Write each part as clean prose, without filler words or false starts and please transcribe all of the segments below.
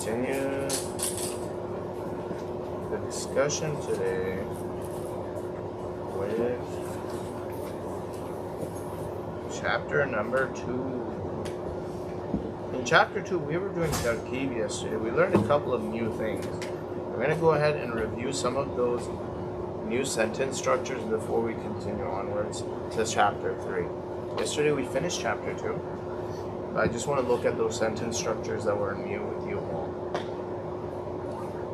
continue the discussion today with chapter number 2. In chapter 2, we were doing Tarkeeb yesterday. We learned a couple of new things. We're going to go ahead and review some of those new sentence structures before we continue onwards to chapter 3. Yesterday we finished chapter 2. But I just want to look at those sentence structures that were new with you all.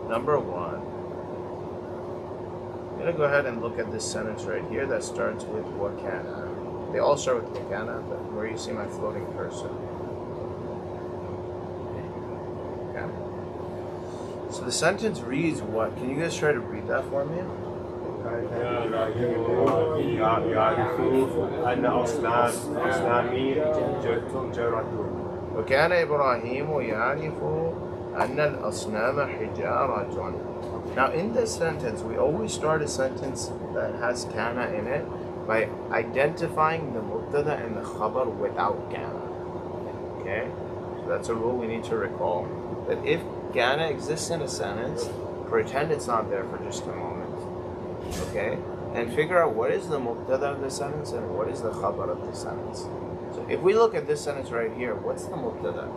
Number 1. I'm going to go ahead and look at this sentence right here that starts with wakana. They all start with wakana, but where you see my floating cursor. Okay. So the sentence reads what? Can you guys try to read that for me? وكان إبراهيم يعرف أن الأصنام حجارة. Now in this sentence, we always start a sentence that has kana in it by identifying the mubtada and the khabar without kana. Okay? So that's a rule we need to recall. That if kana exists in a sentence, pretend it's not there for just a moment. Okay? And figure out what is the mubtada of the sentence and what is the khabar of the sentence. So if we look at this sentence right here, what's the mubtada?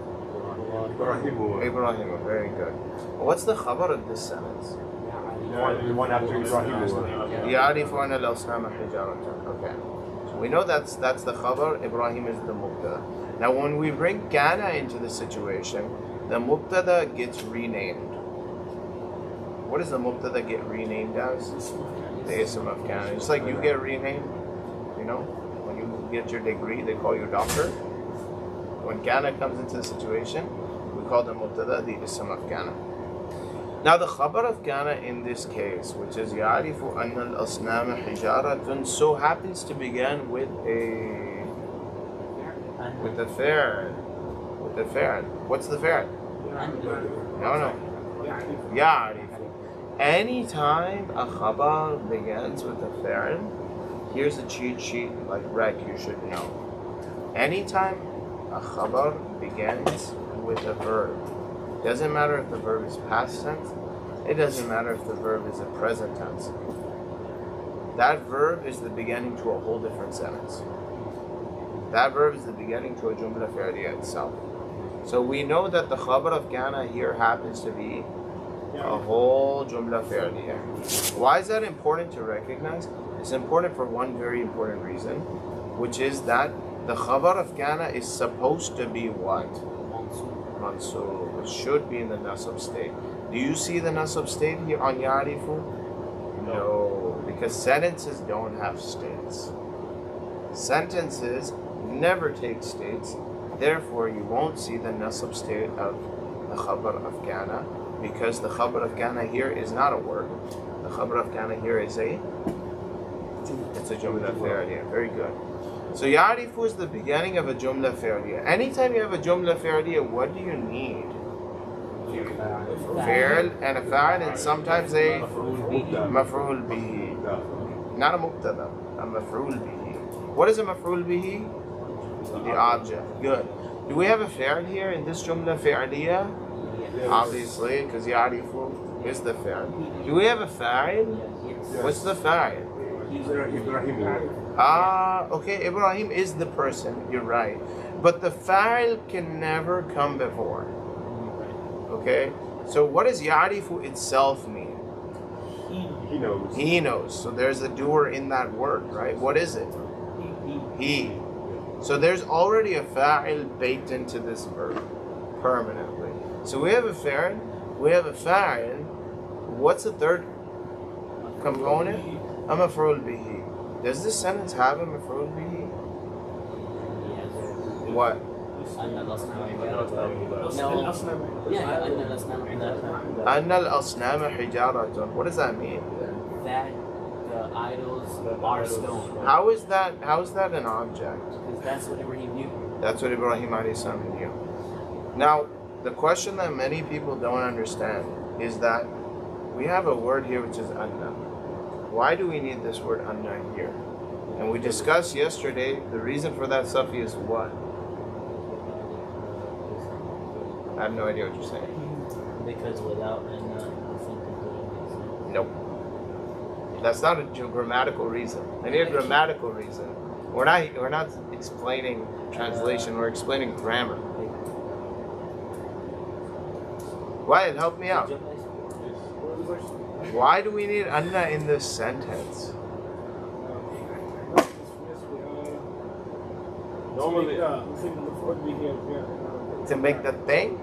Ibrahim, very good. What's the khabar of this sentence? The one after Ibrahim is Okay. So we know that's the khabar, Ibrahim is the mubtada. Now when we bring kana into the situation, the mubtada gets renamed. What does the mubtada get renamed as? The ism of kana. Just like you get renamed, you know, when you get your degree, they call you doctor. When kana comes into the situation, we call the mubtada the ism of kana. Now the khabar of kana in this case, which is يَعْرِفُ أَنَّ الْأَصْنَامَ حِجَارَةٌ, so happens to begin with the fi'l. With the fi'l. What's the fi'l? No. يَعْرِفُ. Anytime a khabar begins with a fi'l, here's a cheat sheet like rec you should know. Anytime a khabar begins with a verb, doesn't matter if the verb is past tense, it doesn't matter if the verb is a present tense. That verb is the beginning to a whole different sentence. That verb is the beginning to a jumla fi'liya itself. So we know that the khabar of kana here happens to be a whole jumla fi'liya. Why is that important to recognize? It's important for one very important reason, which is that the khabar of kana is supposed to be what? Mansub. It should be in the nasab state. Do you see the nasab state here on ya'rifu? No, because sentences don't have states. Sentences never take states. Therefore, you won't see the nasab state of the khabar of kana, because the khabar of kana here is not a word. The khabar of kana here is it's a jumla fi'liya. Very good. So ya'rifu is the beginning of a jumla fi'liya. Anytime you have a jumla fi'liya, what do you need? Fi'l and a fa'il, and sometimes a maf'ul bihi. Not a mubtada, a maf'ul bihi. What is a maf'ul bihi? The object. Good. Do we have a fi'l here in this jumla fi'liya? Obviously, because ya'rifu is the fi'l. Do we have a fa'il? What's the fa'il? Okay, Ibrahim is the person, you're right. But the fa'il can never come before. Okay? So what does ya'rifu itself mean? He knows. He knows. So there's a doer in that word, right? What is it? He. So there's already a fa'il baked into this verb permanently. So we have a fi'il, we have a fa'il. What's the third component? A maf'ul bihi. Does this sentence have a maf'ul bihi? What? أن الأصنام حجارة. What does that mean? That the idols are stone. How is that an object? Because that's what Ibrahim knew. That's what Ibrahim alayhi salam knew. Now, the question that many people don't understand is that we have a word here which is anna. Why do we need this word anna here? And we discussed yesterday the reason for that sufi is what? I have no idea what you're saying. Because without anna, the sentence wouldn't make sense. Nope. That's not a grammatical reason. I need a grammatical reason. We're not explaining translation. We're explaining grammar. Wyatt, help me out. Why do we need anna in this sentence? Normally, To make the thing?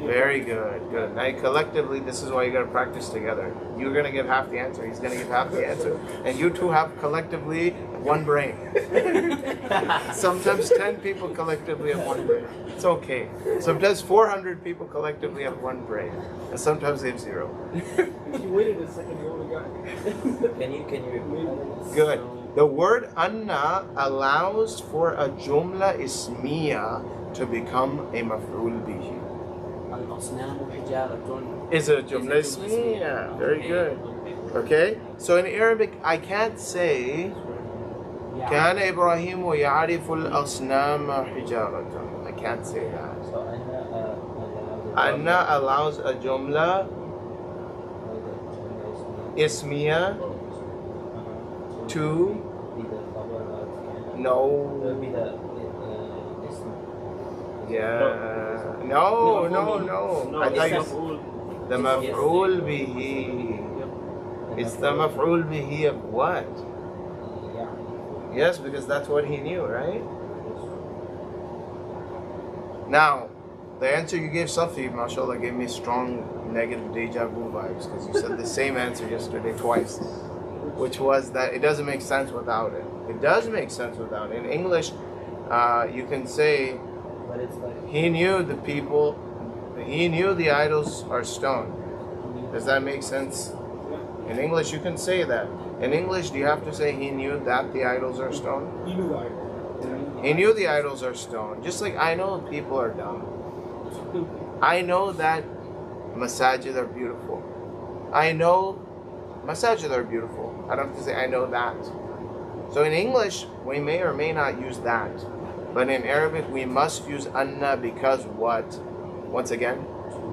Very good, good. Now collectively, this is why you gotta practice together. You're gonna give half the answer, he's gonna give half the answer. And you two have collectively one brain. Sometimes 10 people collectively have one brain. It's okay. Sometimes 400 people collectively have one brain. And sometimes they have 0. You waited a second, you only got it. Can you repeat? Good. So, The word anna allows for a jumla ismiya to become a maf'ul bihi. الأصنام حجارة. Is it a jumla ismiya? Very good. Okay? So in Arabic, I can't say كان إبراهيم يعرف الأصنام حجارة. I can't say that. So Anna allows a jumla ismiya to no. Yeah. No. I thought you the maf'ul bihi. It's the maf'ul bihi of what? Yes, because that's what he knew, right? Now, the answer you gave Safi, mashallah, gave me strong negative deja vu vibes because you said the same answer yesterday twice, which was that it doesn't make sense without it. It does make sense without it. In English, you can say, but it's like he knew the people, he knew the idols are stone. Does that make sense? In English, you can say that. In English, do you have to say he knew that the idols are stone? He knew the idol. He knew the idols are stone. Just like I know people are dumb. I know that masajid are beautiful. I know masajid are beautiful. I don't have to say I know that. So in English, we may or may not use that. But in Arabic, we must use anna because what? Once again?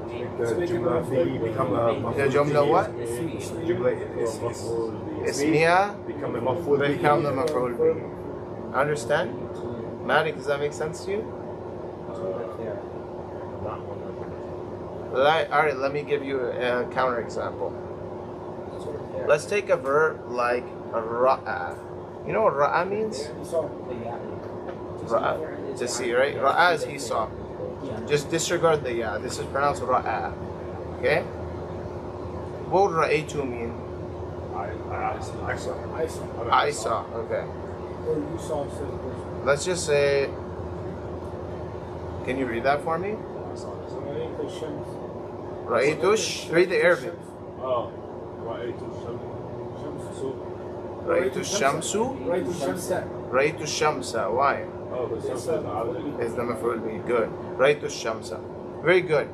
the jumla become a The jumla what? Jumla is Ismiya become a maf'ul bihi. become the maf'ul bihi. Understand? Malik, does that make sense to you? Alright, let me give you a counter example. Let's take a verb like ra'a. You know what ra'a means? Ra'a. To see, right? Ra'a is he saw. Just disregard the ya. This is pronounced ra'a. Okay? What would ra'aytu mean? I saw. I saw. Okay. Or you saw a certain person. Let's just say. Can you read that for me? Ra'aytush. Read the Arabic. Oh, رأيت الشمس. Right to sunset. Ra'aytu shamsa. Why? Oh, the sun Is the maf'ul bihi. Good. Ra'aytu shamsa. Very good.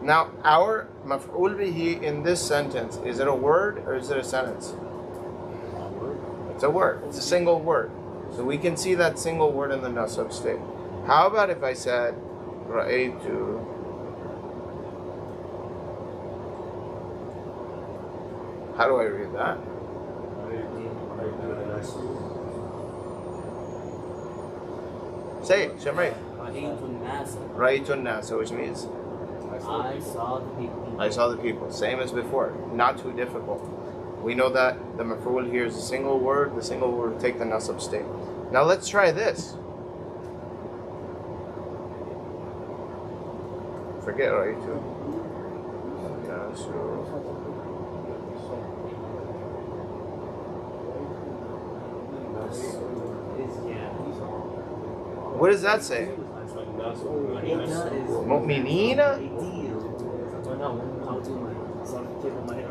Now, our maf'ul bihi in this sentence, is it a word or is it a sentence? It's a word. It's a single word. So we can see that single word in the nasab state. How about if I said ra'aytu how do I read that? Say it, Shamray. Ra'aytu an-nasa, which means I saw the people. I saw the people. Same as before. Not too difficult. We know that the maf'ul here is a single word. The single word will take the nasab state. Now let's try this. Forget ra'aytu. What does that say? Mu'minina?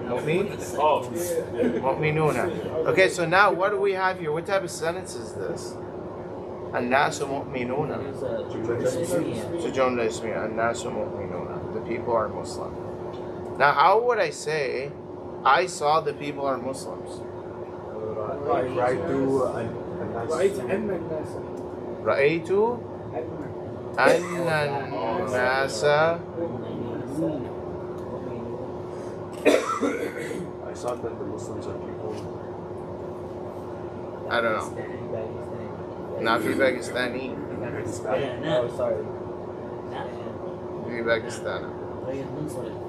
Mu'min? Oh, Mu'minuna. Okay, so now what do we have here? What type of sentence is this? An-nasu mu'minuna. So jumla ismiya. An-nasu mu'minuna. The people are Muslim. Now how would I say I saw the people are Muslims? رأيت أن الناس I saw that the Muslims are people. I don't know. Not في باكستاني. Oh, sorry. في باكستان.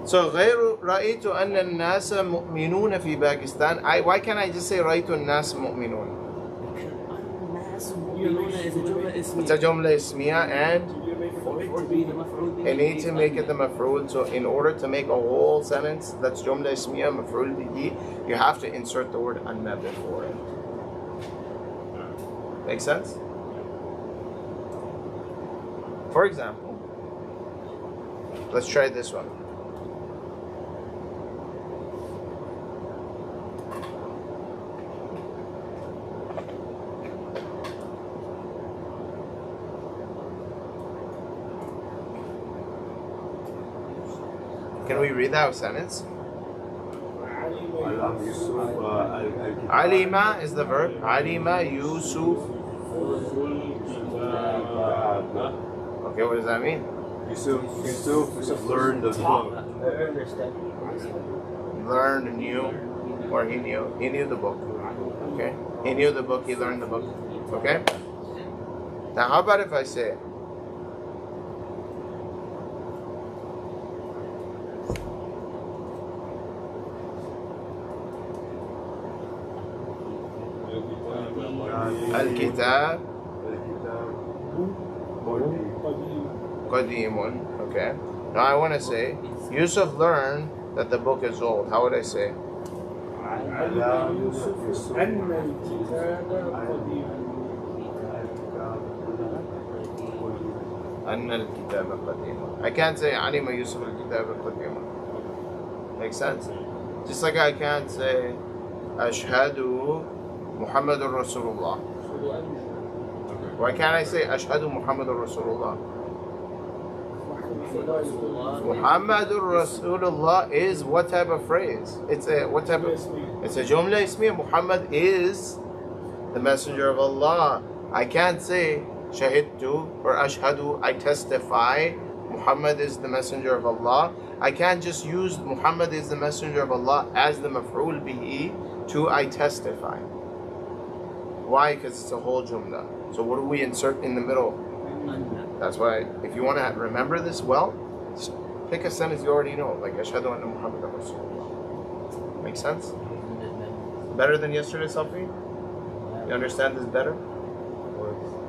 So غير رأيت أن الناس مؤمنون في باكستان. Why can't I just say رأيت الناس مؤمنون? It's a جملة اسمية and I need to make it the maf'ul. So in order to make a whole sentence that's جملة اسمية مفعول به, you have to insert the word anna before it. Make sense? For example, let's try this one. Can we read that sentence? Alima is the verb. Alima Yusuf. Okay, what does that mean? Yusuf learned the book. Learned, knew, or he knew. He knew the book. Okay? He knew the book, he learned the book. Okay? Now, how about if I say, Al-Kitab Qadimun. Okay. Now I want to say, Yusuf learned that the book is old. How would I say? أن الكتاب قديم. I can't say علم يوسف الكتاب قديم. Makes sense? Just like I can't say أشهد محمد رسول الله. Why can't I say أشهد محمد رسول الله? محمد رسول الله is what type of phrase? It's a what type of? It's a jumla ismiya. Muhammad is the messenger of Allah. I can't say shahidtu or ashhadu. I testify. Muhammad is the messenger of Allah. I can't just use Muhammad is the messenger of Allah as the maf'ul bihi to I testify. Why? Because it's a whole jumla. So what do we insert in the middle? That's why, if you want to remember this well, pick a sentence you already know, like Ashhadu anna Muhammadan Rasulullah. Make sense? Better than yesterday, Safi? You understand this better?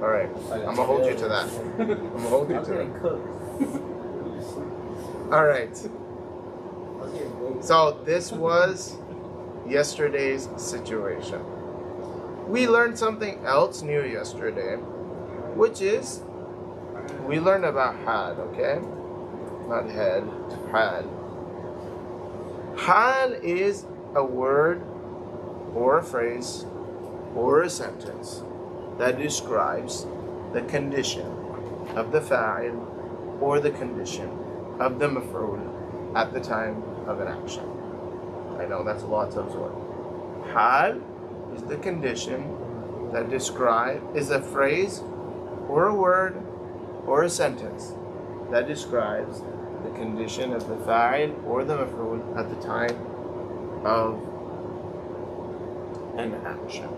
Alright, I'm gonna hold you to that. I'm gonna hold you to that. Alright. So this was yesterday's situation. We learned something else new yesterday, which is we learned about had, okay? Not head, had. Had is a word or a phrase or a sentence that describes the condition of the fa'il or the condition of the maf'ul at the time of an action. I know that's a lot to absorb. Had is the condition that is a phrase or a word or a sentence that describes the condition of the fa'il or the maf'ul at the time of an action.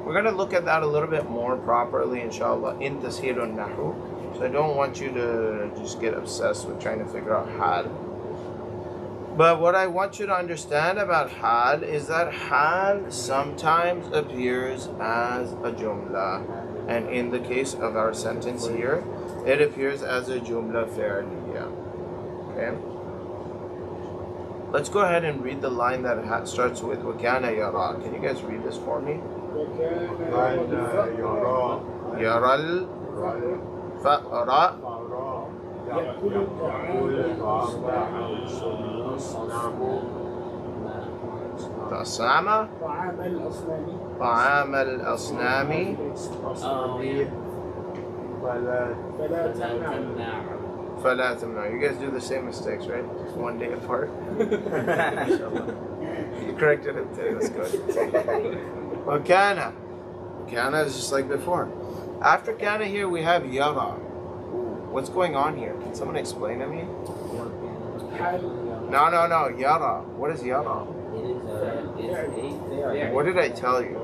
We're going to look at that a little bit more properly, inshallah, in Tasheel al-Nahu. So I don't want you to just get obsessed with trying to figure out had. But what I want you to understand about had is that had sometimes appears as a jumla. And in the case of our sentence here, it appears as a jumla fi'liya. Okay? Let's go ahead and read the line that starts with وَكَانَ يَرَى. Can you guys read this for me? يَرَى الْفَأْرَ طعام الأصنام فلا تمنع. You guys do the same mistakes, right? Just one day apart. corrected him today. That's good. Well, kana. Kana is just like before. After kana here we have yara. What's going on here? Can someone explain to me? No. Yara. What is yara? What did I tell you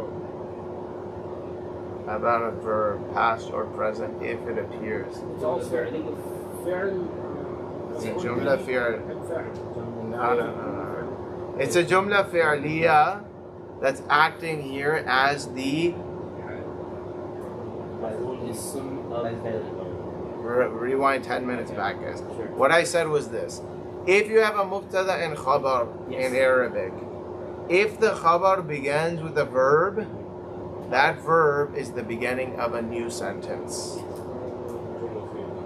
about a verb, past or present, if it appears? It's also It's a jumla fi'l. No. It's a jumla fi'liya that's acting here as the rewind 10 minutes back, guys. What I said was this. If you have a mubtada and khabar in Arabic, if the khabar begins with a verb, that verb is the beginning of a new sentence.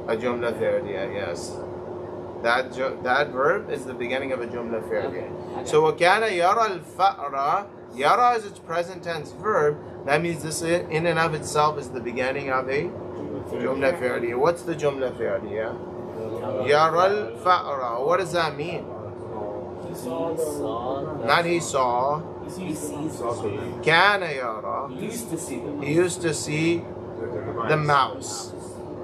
A jumla fi'liya, yes. That verb is the beginning of a jumla fi'liya. So وَكَانَ يَرَى الْفَأْرَ, yara is its present tense verb. That means this in and of itself is the beginning of a jumla fi'liya. What's the jumla fi'liya? Yara al-fa'ra. What does that mean? Not he saw. Kana yara. He used to see the mouse.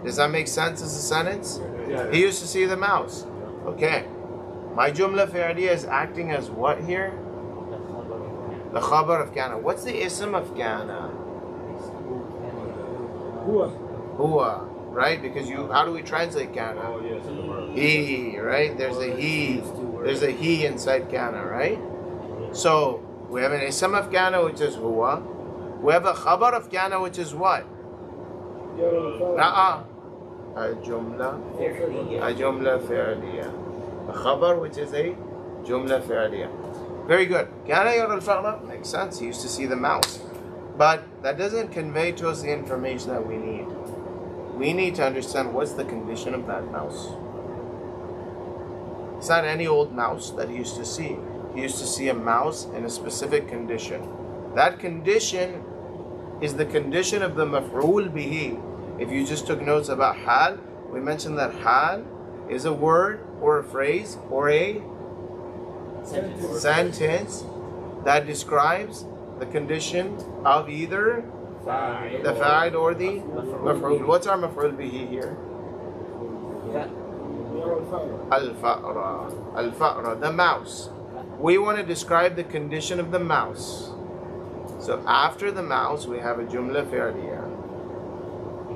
Does that make sense as a sentence? He used to see the mouse. Okay. My jumla fi'liya is acting as what here? The khabar of kana. What's the ism of kana? Huwa. Right? Because how do we translate kana? He, right? There's a he. There's a he inside kana, right? So we have an ism of kana, which is huwa. We have a khabar of kana, which is what? A jumla fi'liya. A khabar, which is a jumla fi'liya. Very good. Kana yara al-fa'ra makes sense. He used to see the mouse. But that doesn't convey to us the information that we need. We need to understand what's the condition of that mouse. It's not any old mouse that he used to see. He used to see a mouse in a specific condition. That condition is the condition of the maf'ul bihi. If you just took notes about hal, we mentioned that hal is a word or a phrase or a sentence that describes the condition of either the fa'il or the maf'ul. What's our maf'ul bihi here? Al-fa'ra. Al-fa'ra, the mouse. We want to describe the condition of the mouse. So after the mouse, we have a jumla fi'liya.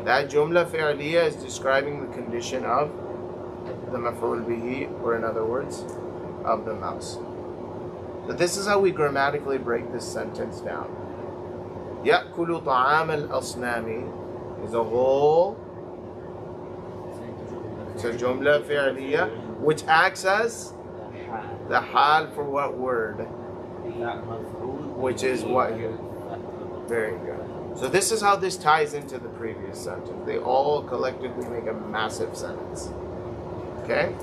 That jumla fi'liya is describing the condition of the maf'ul bihi, or in other words, of the mouse. So this is how we grammatically break this sentence down. يأكل طعام الأصنام is a whole. It's a jumla fi'liya, which acts as the hal for what word? Which is what here? Very good. So this is how this ties into the previous sentence. They all collectively make a massive sentence. Okay?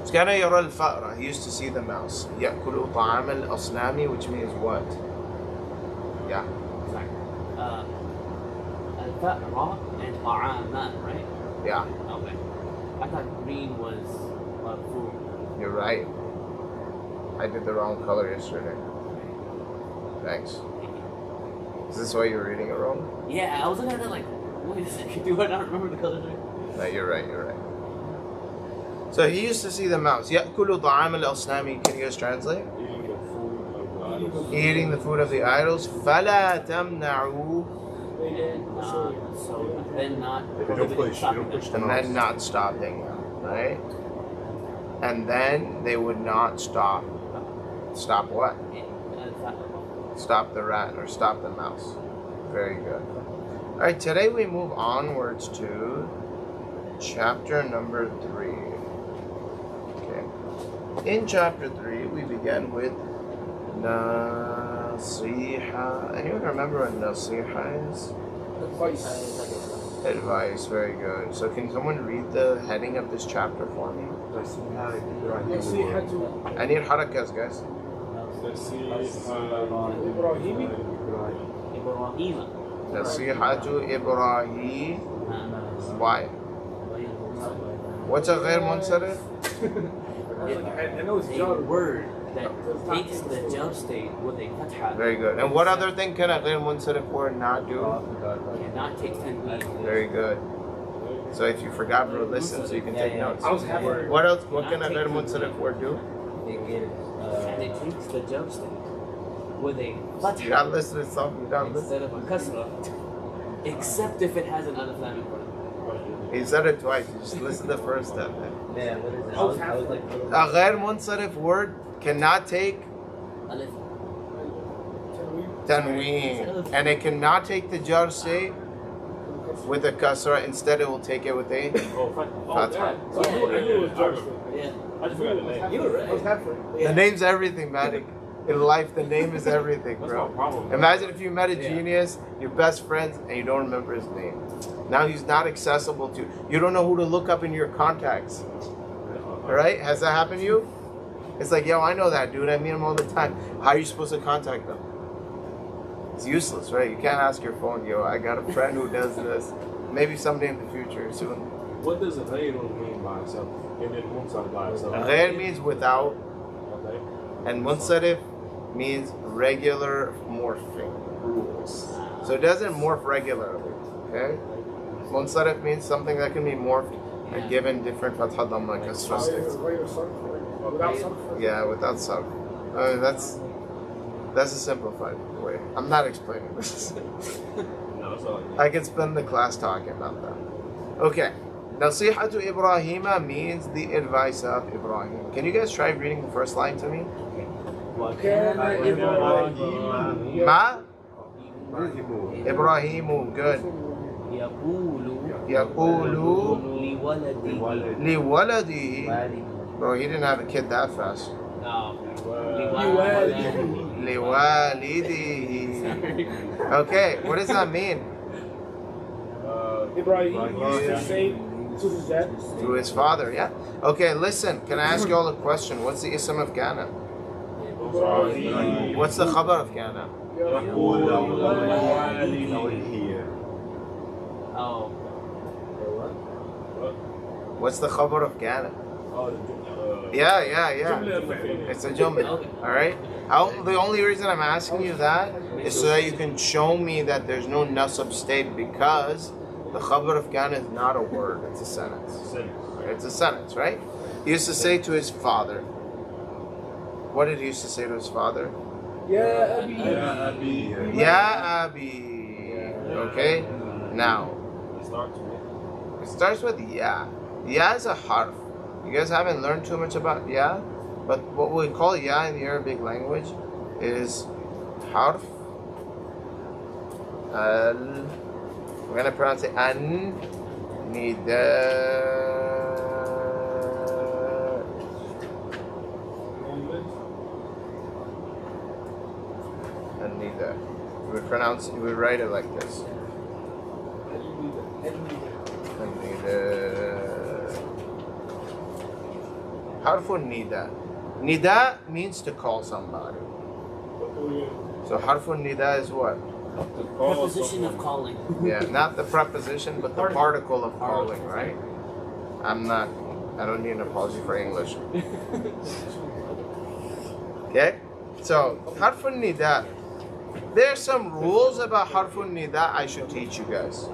كان يرى الفأر. He used to see the mouse. يأكل طعام الأصنام, which means what? Yeah. Al-fa'ra and ta'ama, right? Yeah. Okay. I thought green was food. You're right. I did the wrong color yesterday. Thanks. Is this why you were reading it wrong? Yeah, I was looking at that like, wait a second, do I not remember the colors right? No, you're right. So he used to see the mouse. يأكل طعام الأصنام. Can you guys translate? Eating the food of the idols. فلا تمنعوا. So then not. You don't push the And then not stopping them, right? And then they would not stop. Stop what? Stop the rat or stop the mouse. Very good. Alright, today we move onwards to chapter number 3. Okay. In chapter 3, we begin with Nasiha. Anyone remember what Nasiha is? Advice, very good. So can someone read the heading of this chapter for me? I need harakas, guys. Nasihatu Ibrahim. Why? What's a غير منصرف? I know it's a word that takes the jump state with a fatha. Very good. And what other thing can a غير منصرف word not do? Cannot take tanween. Very good. So if you forgot, bro, listen so you can take notes. I was halfway. What else? What can a غير منصرف word do? And it takes the jump state with a You fatha gotta listen to something. You gotta listen. instead of a kasra, except if it has an alif-lam word. He said it twice. You just listen to the first step. Man, what is it? I was like, A غير منصرف word cannot take Alif. tanween, and it cannot take the jar state with a kasra. Instead, it will take it with a fatha. So I knew it was Johnson. Yeah. I just forgot the name. You were I was right. halfway. The name's everything, man. In life, the name is everything, That's my bro. problem. Imagine if you met a genius, your best friends, and you don't remember his name. Now he's not accessible to you. You don't know who to look up in your contacts. Right? Has that happened to you? It's like, yo, I know that dude. I meet him all the time. How are you supposed to contact them? It's useless, right? You can't ask your phone, yo, I got a friend who does this. Maybe someday in the future, soon. What does ghayrun mean by itself? And then munsar by itself? Ghair means without, Okay. and munsarif means regular morphing rules. So it doesn't morph regularly, okay? Munsarif means something that can be morphed and given different fatha dhamma kasra states. Without some. Yeah, without sarf. That's a simplified way. I'm not explaining this. No, it's all I can spend the class talking about that. Okay. Nasihatu Ibrahima means the advice of Ibrahim. Can you guys try reading the first line to me? Ma Ibrahimu. Good. Yaqulu liwaladihi. Bro, he didn't have a kid that fast. Liwalidihi. Okay, what does that mean? Ibrahim used to say to his dad. To his father, yeah. Okay, listen, can I ask you all a question? What's the ism of Ghana? What's the khabar of Ghana? Oh. What's the khabar of Ghana? Yeah. It's a jumla. Alright? The only reason I'm asking you that is so that you can show me that there's no nasab state, because the khabar of Ghana is not a word, it's a sentence. It's a sentence, right? He used to say to his father. What did he used to say to his father? Yeah, Ya Abi. Okay? Now, it starts with Ya. Ya is a harf. You guys haven't learned too much about Ya, but what we call Ya in the Arabic language is harf. We're going to pronounce it an nida. An-nida. We write it like this. Harfun nida. Nida means to call somebody. So harfun nida is what? Preposition of calling. Yeah, not the preposition, but the particle of calling, right? I don't need an apology for English. Okay? So, harfun nida. There's some rules about harfun nida I should teach you guys.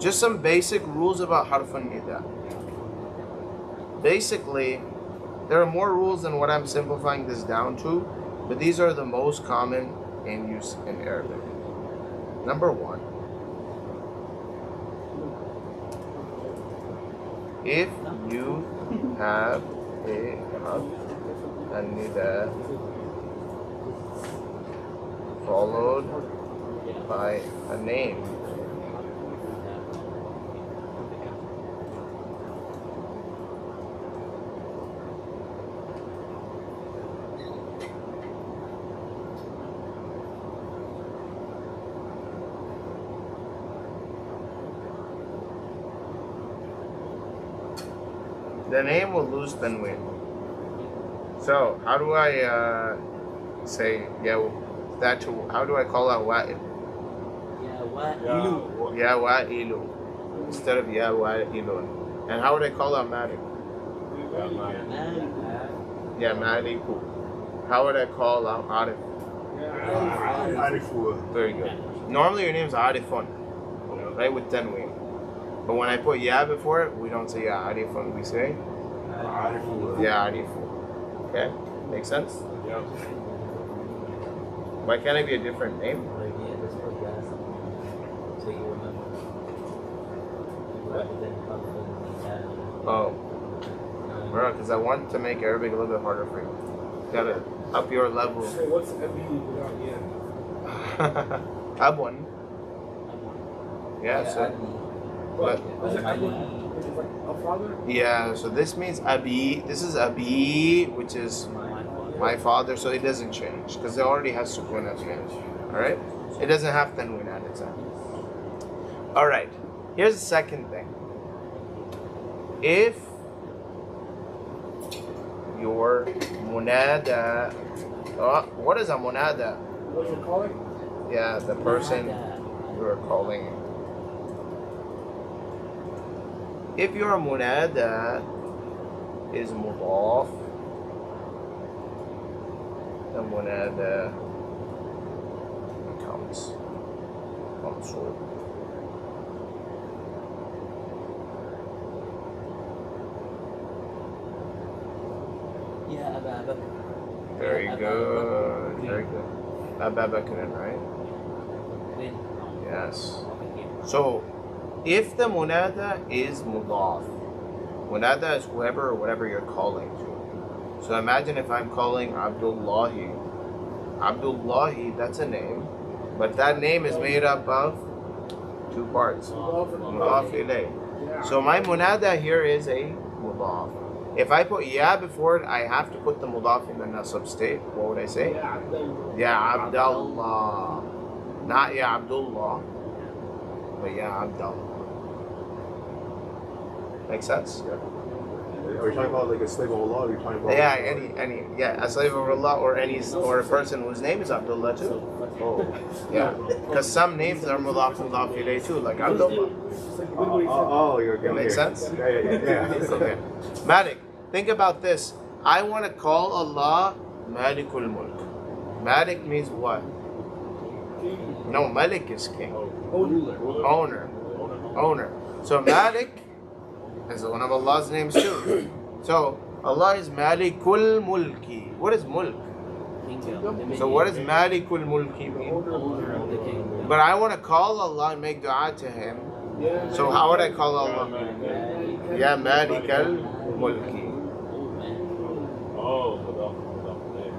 Just some basic rules about harfun nida. Basically, there are more rules than what I'm simplifying this down to, but these are the most common in use in Arabic. Number one, if you have a harf an-nida followed by a name, the name will lose tanween. So how do I say that? How do I call out wa'il? Ya wa'ilu instead of ya wa'ilun? And how would I call out madik? Yeah, Maliku. How would I call out Arif? Very good. Normally your name's Arifun, right, with tanween. But when I put ya before it, we don't say ya Arifun, we say ya Arifu. Okay? Makes sense? Yeah. Why can't it be a different name? Oh. Bro, because I want to make Arabic a little bit harder for you. Gotta up your level. So what's Abi without yeah? Abun. Yeah, so. But, Is it Abi? Which is like a father? yeah, so this means Abi. This is Abi, which is my father, so it doesn't change. Because it already has sukun at the end. Alright? It doesn't have tanween at its end. Alright. Here's the second thing. If your munada, what is a munada? What you're calling? Yeah, the person you are calling. If your munada is mudaf, the munada becomes mansub. Very good. Very good. Abu Bakr, right? Yes. So, if the munada is mudaf, munada is whoever or whatever you're calling to. So imagine if I'm calling Abdullahi. Abdullahi, that's a name, but that name is made up of two parts. Mudaf ilayh. So my munada here is a mudaf. If I put ya before it, I have to put the mudaf in the nasab state. What would I say? Ya Abdullah. Not Ya Abdullah, but Ya Abdullah. Make sense? Are you talking about like a slave of Allah? Or are you talking about Yeah, a slave of Allah or a person whose name is Abdullah too. Oh. Yeah, because some names are mudaf ilayh too, like Abdullah. You're It makes sense? Yeah. Okay. Malik, think about this. I want to call Allah Malikul Mulk. Malik means what? No, Malik is king. Owner. So Malik is one of Allah's names too. So Allah is Malikul Mulki. What is Mulk? So what does Malikul Mulki mean? But I want to call Allah and make dua to Him. So how would I call Allah? Ya Malikal Mulki.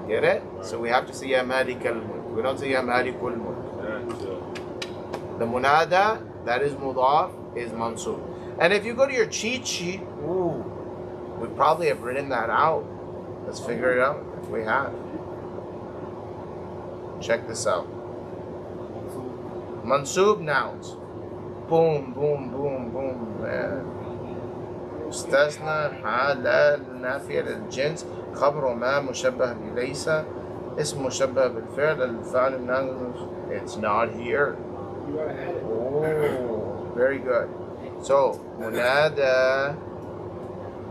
Get it? So we have to say Ya Malikal Mulk. We don't say Ya Malikul Mulk. The munada, that is mudaf, is mansub. And if you go to your cheat sheet, we probably have written that out. Let's figure it out if we have. Check this out. Mansub nouns. Boom, boom, boom, boom. استثنى حال نافية للجنس خبر ما مشبه بليس اسم مشبه بالفعل الفعل it's not here. Oh, very good. So munada,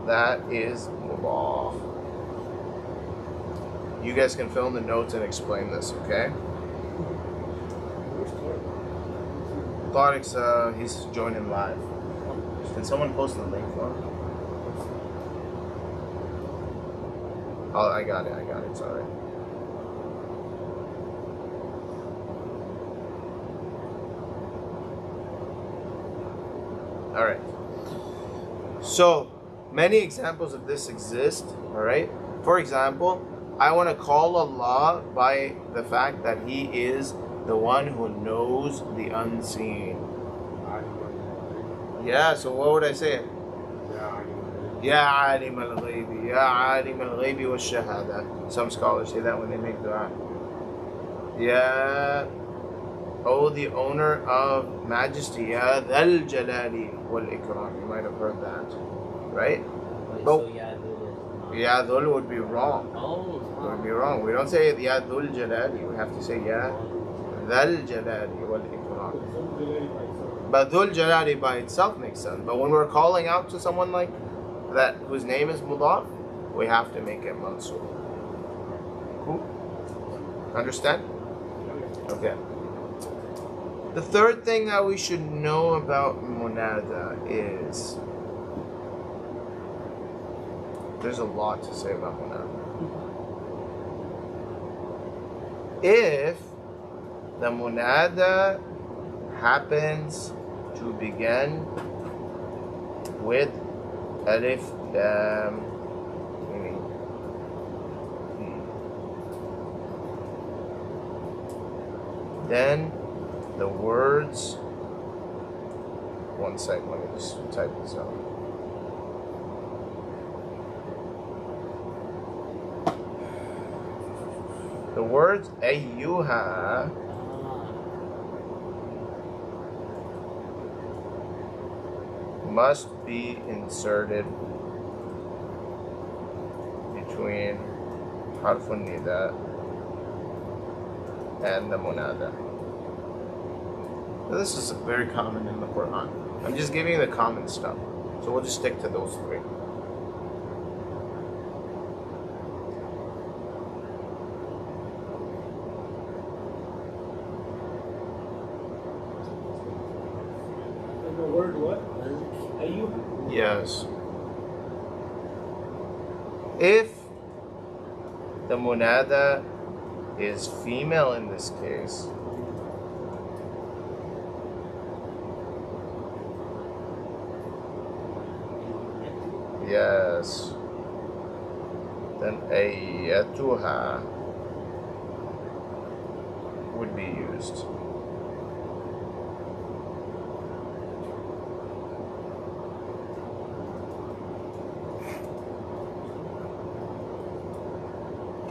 that is mudaf. You guys can fill in the notes and explain this, okay? Tariq's he's joining live. Can someone post the link for him? Oh, I got it, sorry. Alright. So, many examples of this exist, alright? For example, I want to call Allah by the fact that He is the one who knows the unseen. Yeah, so what would I say? Ya alim al-ghaybi, ya alim al-ghaybi wa shahada. Some scholars say that when they make dua. Ya, oh the owner of majesty, ya dhal jalali wal ikram. You might have heard that, right? But ya dhul would be wrong. It would be wrong. We don't say ya dhul jalali. We have to say ya dhal jalali wal ikram. But dhul jalali by itself makes sense. But when we're calling out to someone like that whose name is mudaf, we have to make it mansub. Cool? Understand? Okay. The third thing that we should know about munada is there's a lot to say about munada. If the munada happens to begin with alif, lam, mim, then the words, one second, let me just type this out. The words ayyuha must be inserted between harfun nida and the munada. This is very common in the Quran. I'm just giving you the common stuff. So we'll just stick to those three. And the word what? Ayyuha? Yes. If the munada is female in this case, yes, then ayyatuha would be used.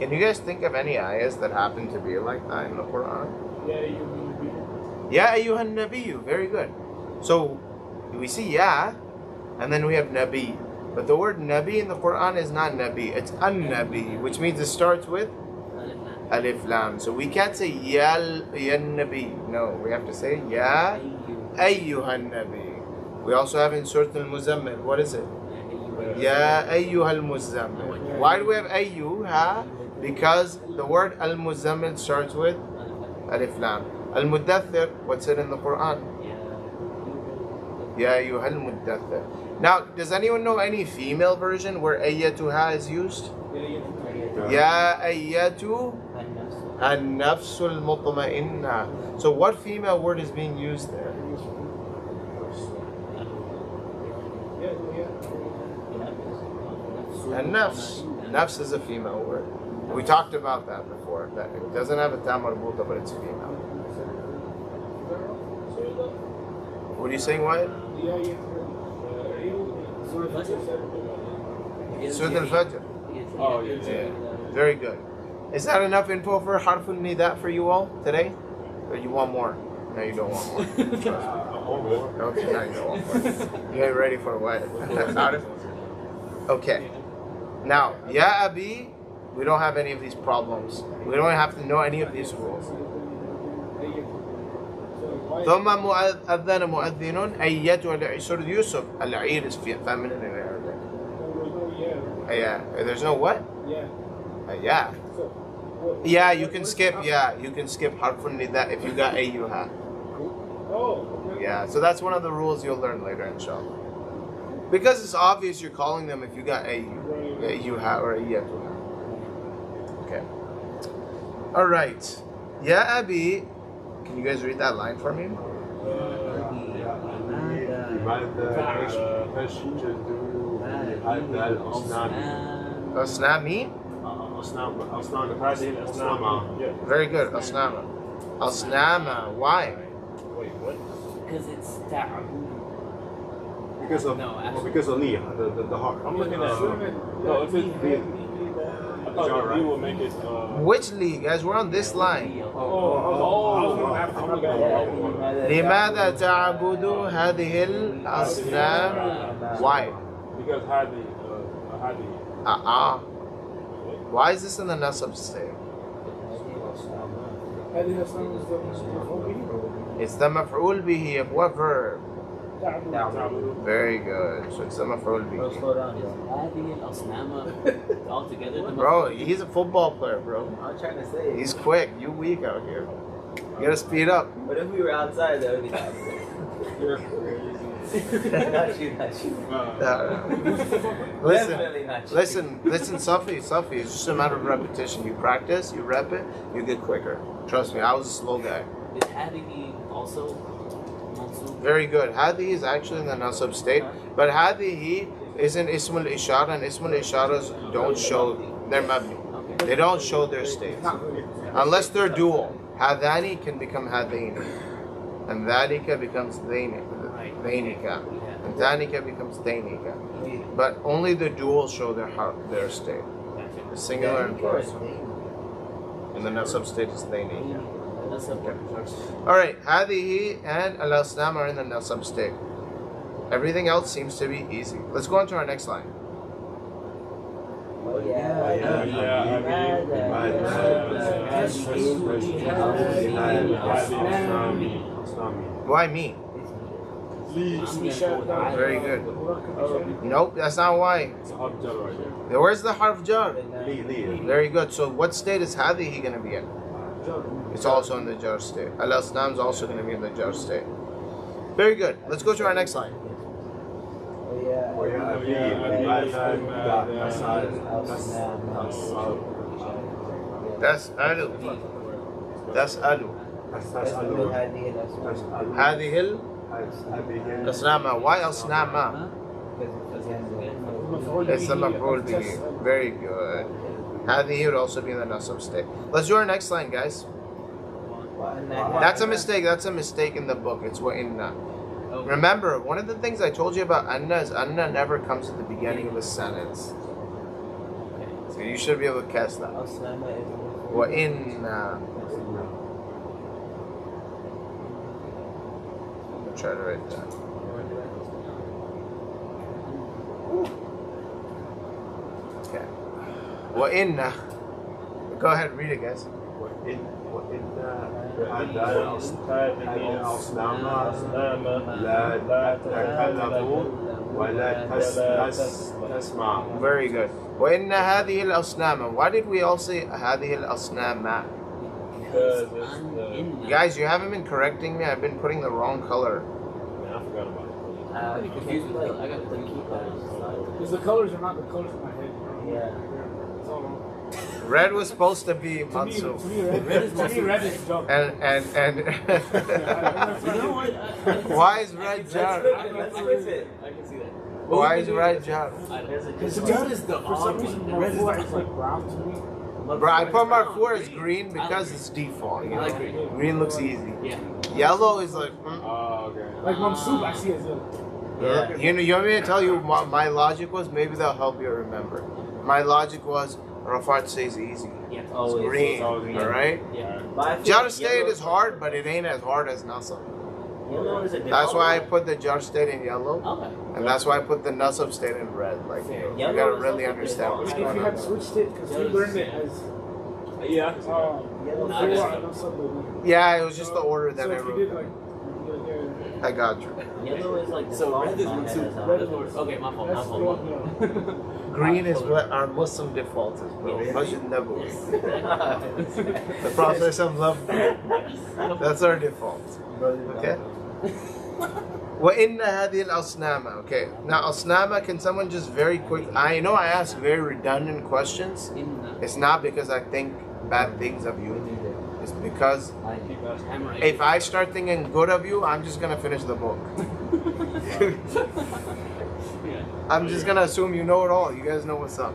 Can you guys think of any ayahs that happen to be like that in the Quran? Yeah, you. Ya ayyuhan nabiyyu, very good. So we see ya, and then we have nabi. But the word nabi in the Quran is not nabi, it's an-nabi, which means it starts with alif lam. So we can't say ya nabi. No, we have to say ya ayyuhan nabi. We also have in Surah Al-Muzammil, what is it? Ya ayyuhal muzammil. Why do we have ayyuha? Because the word al-muzammil starts with alif lam. Al-muddathir, what's it in the Quran? Ya ayyuhal muddathir. Now, does anyone know any female version where ayyatuha is used? Ya ayyatu an-nafsul mutma'inna. So what female word is being used there? An-nafs. Nafs is a female word. We talked about that before. That it doesn't have a ta marbuta, but it's female. What are you saying, Wyatt? Surah Al-Fajr. Oh, yeah. Yeah. Very good. Is that enough info for harfun nida for you all today? Or you want more? No, you don't want more. Okay, now you don't want more. You ain't ready for what? Okay. Now, Ya Abi, we don't have any of these problems. We don't have to know any of these rules. ثم أذن مؤذن أيتها العير. Surah Yusuf, al-Air is feminine in Arabic. Yeah. There's no what? Yeah. Yeah, you can skip. Yeah, you can skip harfun nida if you got ayyuha. Yeah, so that's one of the rules you'll learn later, inshallah. Because it's obvious you're calling them if you got ayyuha or ayyatuha. Okay. All right. Ya Abi, can you guys read that line for me? Asnami? Very good. Asnama. Asnama. Why? Wait, what? Because it's ta'abud. Because of Nia, the heart. I'm looking at no, if it's big. I thought we will make it. Which li, guys? We're on this line. لماذا تعبد هذه الأصنام? Why? Because Hadi. Why is this in the nasab state? It's the maf'ul bihi of what verb? Very good. So it's a maf'ul Bro, bihi. slow down, bro. هذه الأصنام all together. Bro, he's a football player, bro. I'm trying to say. He's quick. You weak out here. You gotta speed up. But if we were outside, that would be not you, not you. Definitely not you. Listen, Safi, it's just a matter of repetition. You practice, you rep it, you get quicker. Trust me, I was a slow guy. Is هذه also منصوب? Very good. Hadi is actually in the nasab state, but hadihi is an ismul ishara, and ismul isharas don't show their mabni. Okay. They don't show their states. Unless they're dual. Hadani can become hadaini. And dhalika becomes dhainika. And dhanika becomes dhainika. But only the dual show their state. The singular and plural. And the nasab state is dhainika. Alright, hadihi and al-asnam are in the nasab state. Everything else seems to be easy. Let's go on to our next line. Why me? Very good. Nope, that's not why. Where's the harf jar? Very good. So what state is hadihi going to be in? It's also in the jar state. Al-asnam is also going to be in the jar state. Very good. Let's go to our next line. That's adu. That's adu. هذه الأصنام. Why أصنام? It's a maf'ul bihi. Very good. هذه would also be in the nasab state. Let's do our next line, guys. That's a mistake. That's a mistake in the book. It's wa inna. Remember, one of the things I told you about anna is anna never comes at the beginning of a sentence. So you should be able to catch that. Wa inna. I'll try to write that. Okay. Wa inna. Go ahead, read it, guys. Very good. وإن هذه الأصنام. Why did we all say هذه الأصنام? Guys, you haven't been correcting me. I've been putting the wrong color. I'm confused with that. I got the Because the colors are not the colors in my head. Yeah. It's all wrong. Red was supposed to be To me, Mansur. red is jump. And You know what? why is red jar? I can see that. Why is red jar? Because red is the For some odd reason, one. The red is Marfour the is like brown to me. Bro, I put Marfour as green because it's default. You I like know? green. Green looks easy. Yeah. Yellow is like. Like Mamsoub, I see as yellow. Yeah. You want me to tell you what my logic was? Maybe that'll help you remember. My logic was Rafat says easy. Yeah. Always. Green, alright? Yeah. But I feel Jar like state yellow- is hard, but it ain't as hard as Nasab. Yellow is a different. That's why I put the jar state in yellow, Okay. and that's why I put the Nasab state in red. Like, you Yellow gotta is really also understand what's If going you on. had switched it, because we learned it as Yeah. Yellow Nah, is- that's- no subdivision. Yeah, it was just the order that So I if you did wrote. like, I got you. Yellow is like the So small red is one one too. that has, Red is Okay, my fault. My that's fault. Green is what our Muslim default is, bro. Masjid Nabawi. The process of love. That's our default. Okay? وَإِنَّ هَذِهِ الْأَصْنَامَ. Okay. Now, asnama, can someone just very quick... I know I ask very redundant questions. It's not because I think bad things of you. It's because if I start thinking good of you, I'm just going to finish the book. I'm just going to assume you know it all. You guys know what's up.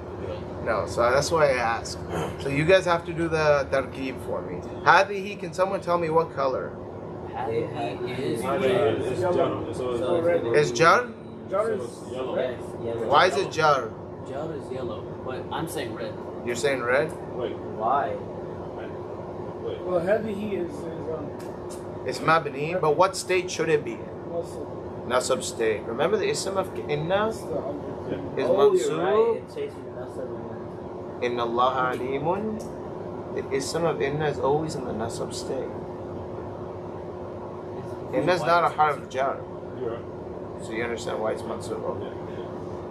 No, so that's why I ask. So you guys have to do the tarkeeb for me. Hadihi, can someone tell me what color? Is Is jar? Jar is Yellow. red. Why is it jar? Jar is yellow, but I'm saying red. You're saying red? Wait. Why? Well, heavy he is It's mabni, but what state should it be in? also Nasab state. Remember the ism of inna is Oh, you're right. mansub. It's chasing the nasab and Inna Allah alimun. The ism of inna is always in the nasab state. Inna is not a harf jar. You're right. So you understand why it's mansub.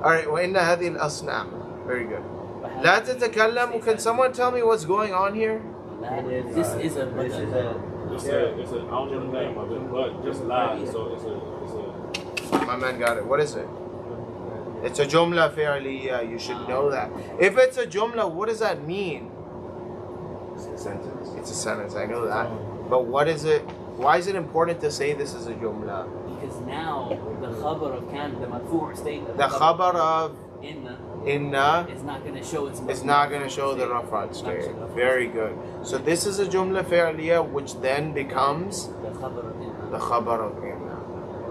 Alright, وَإِنَّ هَذِهِ الْأَصْنَامِ. Very good. لا تتكلم. Can someone tell me what's going on here? This is a It's a, I don't know the name of it, but just live. So it's a. My man got it. What is it? It's a jumla fi'liya. You should know that. If it's a jumla, what does that mean? It's a sentence. It's a sentence. I know that. But what is it? Why is it important to say this is a jumla? Because now the khabar of kan, the marfu' state, The khabar of inna is not going to show its. is not going to show the rafat state. Very good. So this is a jumla fi'liya, which then becomes The khabar of inna. the khabar of inna.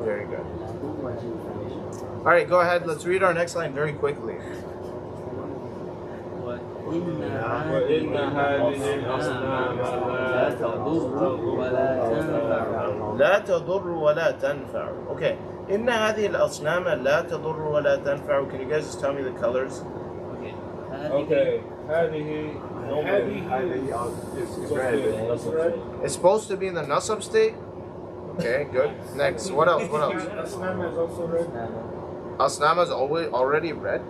Very good. All right, go ahead. Let's read our next line very quickly. وإن هذه الأصنام لا تضر ولا تنفع. لا تضر ولا تنفع. Okay. إن هذه الأصنام لا تضر ولا تنفع. Can you guys just tell me the colors? Okay. هذه is red. It's supposed to be in the nasab state. Okay, good. Next, what else? What else? Asnama is also red. Asnama is already red.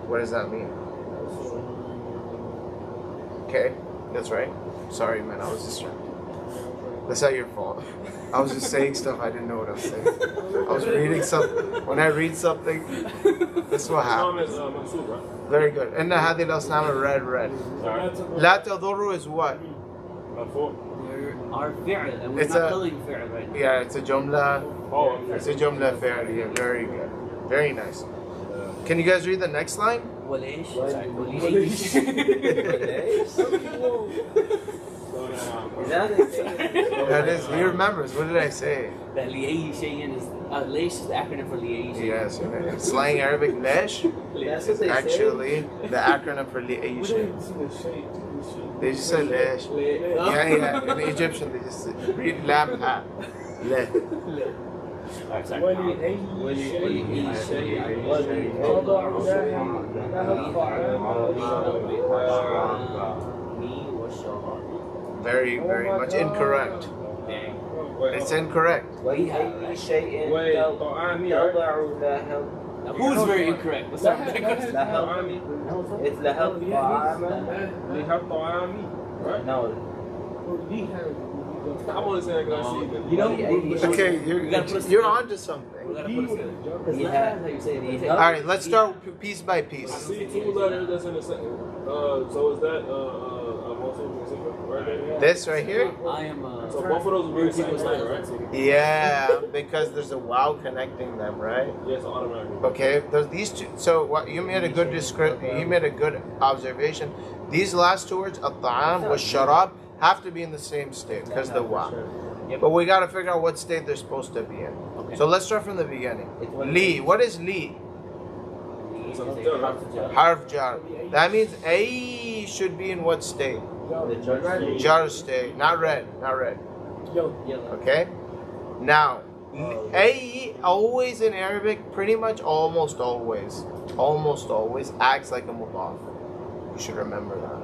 What does that mean? Okay, that's right. Sorry, man, I was distracted. That's not your fault. I was just saying stuff I didn't know what I was saying. I was reading something. When I read something, that's what happens. Very good. إن هذه الأصنام red. لا تضر is what? Our fi'l, and we're It's not a- calling fi'l right now. Yeah, it's a jumla. Oh, It's a jumla fi'liya. Very good. Very nice. Can you guys read the next line? وليش؟ That is, he remembers. What did I say? That لأي شيء is ليش is the acronym for لأي شيء. Yes, in slang Arabic, lesh. That's what they Actually, the acronym for li'ay shay. They just say lesh. Yeah. In Egyptian, they just read lam ha. Le. ولأي شيء وضع Very much incorrect. It's incorrect. وأي شيء Wait, طعامي, تضع له. Now, who's very incorrect? Let's start with that question. طعامي. It's له طعاما. لها طعامي. Right? No. I'm only saying I see it. You know, Okay, you're on to something. we gotta put it together. Because Yeah. that's how you say it. All right, let's start piece by I piece. see two letters that's in the sentence. So is that right there? This right here? I am So both of those are very same thing, right? Yeah, because there's a wow connecting them, right? Yes, automatically. Okay, there's these two. So what you made a good you made a good observation. These last two words, at-ta'am was sharab, have to be in the same state because the wow. But we got to figure out what state they're supposed to be in. Okay. So let's start from the beginning. Li, what is li? Harf jar. That means a should be in what state? Jar state, not red. Okay. Now, a always in Arabic, pretty much almost always acts like a mudaf. You should remember that.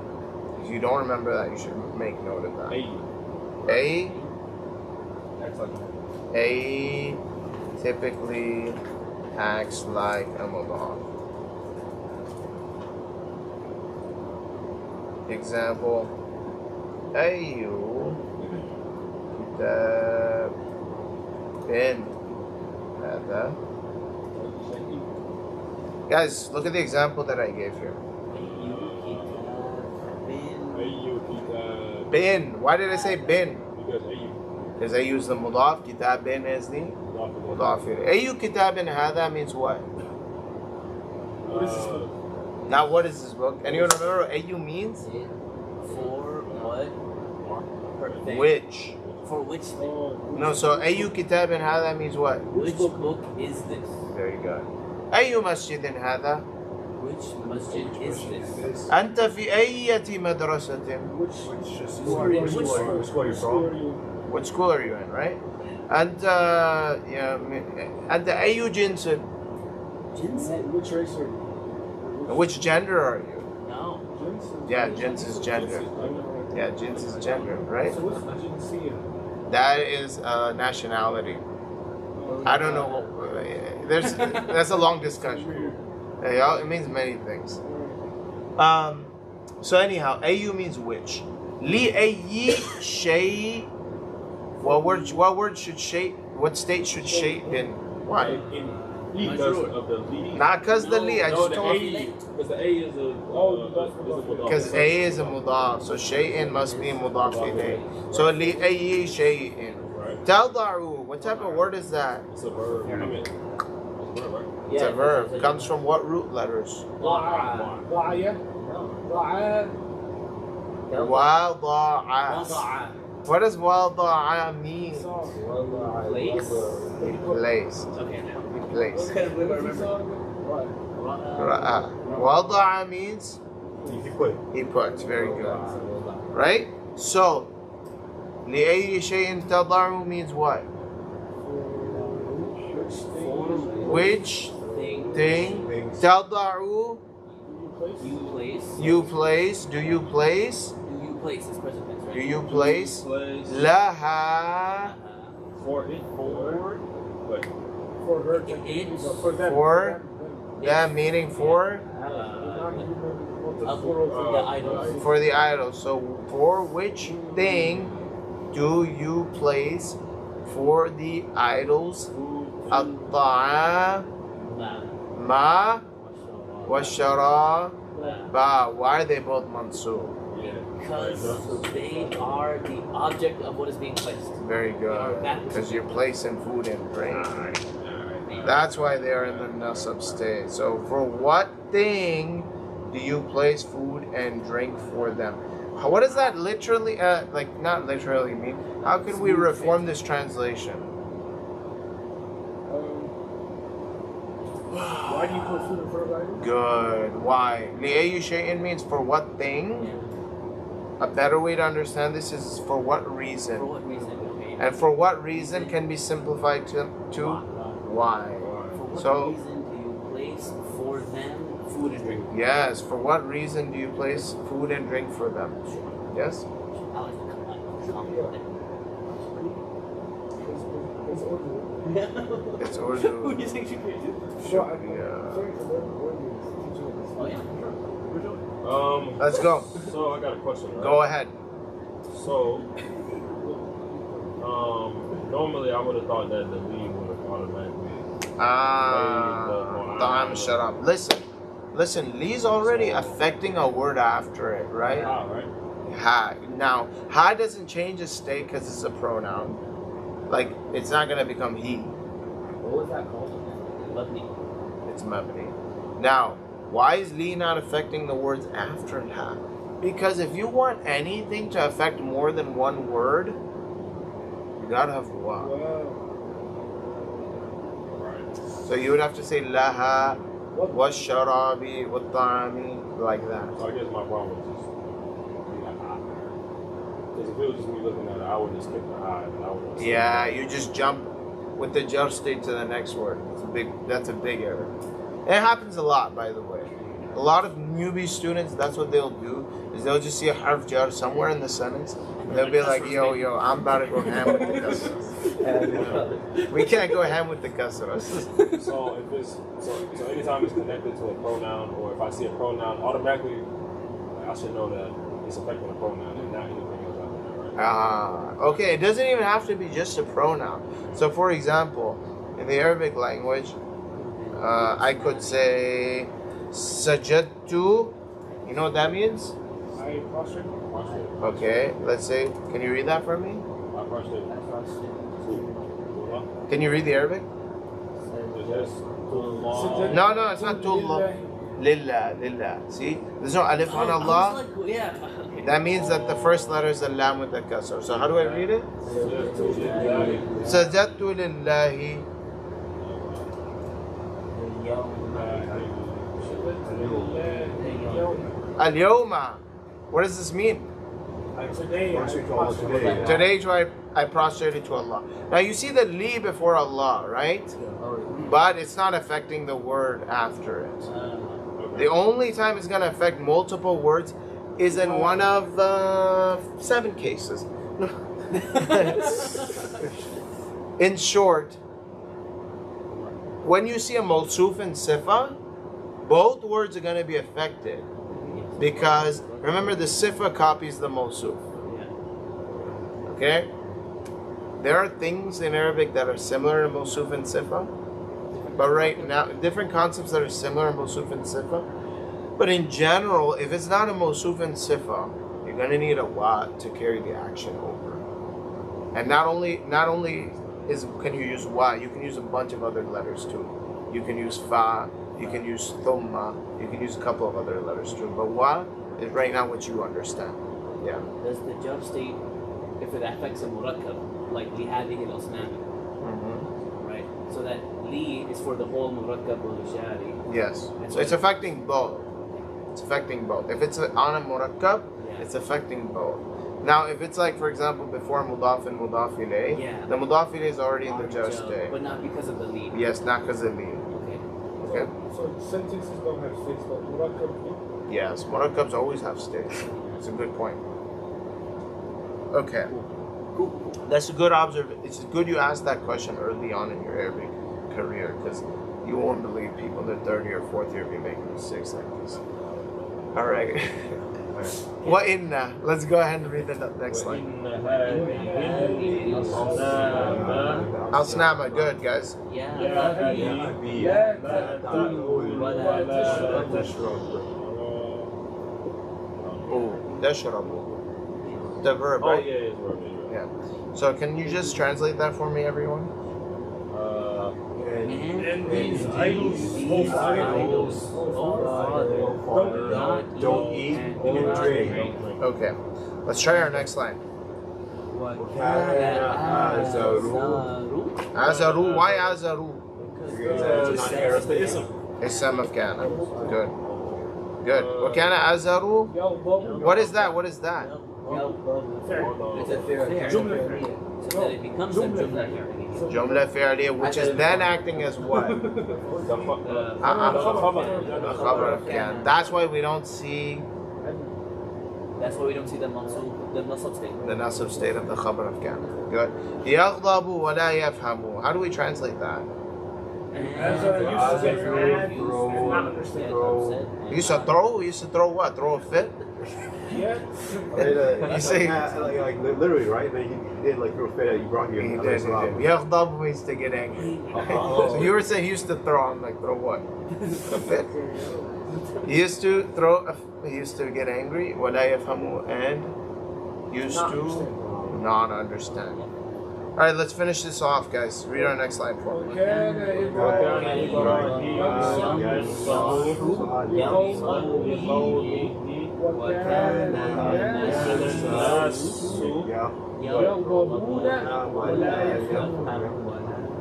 If you don't remember that, you should make note of that. A typically acts like a mudaf. Example: Ayu kitab هذا. Guys, look at the example that I gave here. Bin. Why did I say bin? Because I use the mudaf. Kitabin is the mudaf. Ayu kitabin hada means what? Now what is this book? Anyone remember what ayu means? For what? Which? For which thing? No, so ayu kitabin hada means what? Which book is this? Very good. Ayu masjidin hada? Which masjid is this? أنت في أية مدرسة? Which school are you from? What school are you in, right? أنت أي جنس? Which race are you? Which gender are you? No. Yeah, jins is gender. Yeah, jins is gender, right? So what's the jinsiyah? That is nationality. I don't know. That's a long discussion. It means many things. So anyhow, ayu means which. Li ayi shay. What state should shay in? Why? Because of the li. Not because the li. I No, just the told A. you. Because the A is a mudaf. Because a is a mudaf, so shay'in must be mudaf ilayh. So li ayi shay'in. Right. Taldaru. What type of word is that? It's a verb. I mean, it's a verb, right? It's a verb. Comes from what root letters? ضاعية ضاعة Wada'a. What does wada'a mean? Place. Okay. Place. Okay, I remember. Wada'a means He put. he puts. Very good. Right? So, لأي شيء تضع means what? Which thing تضع you place? Do you place? It's present tense, right? Do you place? لها For it. But for her to for them For that meaning for The idols. for the idol. So for which thing do you place for the idols? الطعام ما والشراب. Why are they both mansub? Because they are the object of what is being placed. Very good. Because you're placing food and drink. That's why they are in the nasab state. So for what thing do you place food and drink for them? What does that literally, not literally mean? How can we reform this translation? why do you put food in front of items? Good. Why? لأي شيء means for what thing? A better way to understand this is for what reason. For what reason? Okay. And for what reason can be simplified to why. For what So- reason do you place for them food and drink? Yes, for what reason do you place food and drink for them? Yes? I like the It's order. It's Who Urdu. do you think should be? So I Yeah. sorry for them. Teaching Oh yeah. Let's go. So I got a question. Right? Go ahead. So, normally I would have thought that the lead would have automatically. Ta'am sharab. Listen, li's already affecting a word after it, right? Right. Ha. Now, ha doesn't change its state because it's a pronoun. Like, it's not going to become he. What was that called? Mabni. It's mabni. Now, why is li not affecting the words after ha? Because if you want anything to affect more than one word, you gotta have wa. Right. So you would have to say laha, washarabi, watta'ami, like that. So I guess my problem was just because if it was just me looking at it, I would just skip the I and I would. Yeah, you just jump with the jar state to the next word. That's a big error. It happens a lot, by the way. A lot of newbie students, that's what they'll do, is they'll just see a harf jar somewhere in the sentence, and they'll be like, yo, I'm about to go ham with the kasras. We can't go ham with the kasras. So if it's so anytime it's connected to a pronoun, or if I see a pronoun, automatically I should know that it's affecting a pronoun and not anything else out there, right? Okay, it doesn't even have to be just a pronoun. So for example, in the Arabic language, I could say sajadtu. You know what that means? I prostrate. Okay, let's say, can you read that for me? I prostrate. Can you read the Arabic? No, it's not tullah. Lillah. See? There's no alif on Allah. Yeah. That means that the first letter is the lam with the kasr. So how do I read it? Sajadtu lillahi. Al-yawma. What does this mean? Today, Today I prostrated to Allah. Now you see the li before Allah, right? But it's not affecting the word after it. The only time it's going to affect multiple words is in one of 7 cases. In short, when you see a mawsuf and sifa, both words are going to be affected. Because remember, the sifa copies the mawsuf. Okay? There are things in Arabic that are similar in mawsuf and sifa. But right now, different concepts that are similar in mawsuf and sifa. But in general, if it's not a mawsuf and sifa, you're going to need a wa to carry the action over. And not only can you use wa, you can use a bunch of other letters too. You can use fa, you can use thumma, you can use a couple of other letters too. But wa is right now what you understand. Yeah. Does the jump state, if it affects a murakkab, like li hadihi al-asnam, right? So that li is for the whole murakkab or shari. Yes. So it's affecting both. It's affecting both. If it's on a murakkab, it's affecting both. Now, if it's like, for example, before mudaf and mudaf ilayh, the mudaf ilayh is already in the jar state. But not because of the lead. Yes, not because of lead. Okay. So sentences don't have states, but murakkab. Yes, murakkabs always have states. It's a good point. Okay. That's a good observation. It's good you asked that question early on in your Arabic career, because you won't believe people in their third year, fourth year be making mistakes like this. All right. Wa inna. Let's go ahead and read the next line. Al-Snama. Good, guys. Oh, dashrabu. The verb, right? Yeah. So can you just translate that for me, everyone? And these idols, don't eat and drink. Okay. Let's try our next line. Azaru. Why Azaru? Ism of Kana. Good. Good. Wakana Azaru. What is that? What is that? It's a fair. So that it becomes a jumla. Jumla fi'liya, which is then acting as what? Khabar of Kana. That's why we don't see. That's why we don't see the mansub, the nasab state. The nasab state of the khabar of Kana. Good. يغضب ولا يفهم. How do we translate that? You used to throw? You used to throw what? Throw a fit? Yeah. You say like literally, right? But he did like throw a fit. You brought here. he did. يغضب means to get angry. So you were saying he used to throw. I'm like, throw what? A fit? He used to throw. He used to get angry. ولا يفهم, and used to not understand. All right, let's finish this off, guys. Read our next line for me.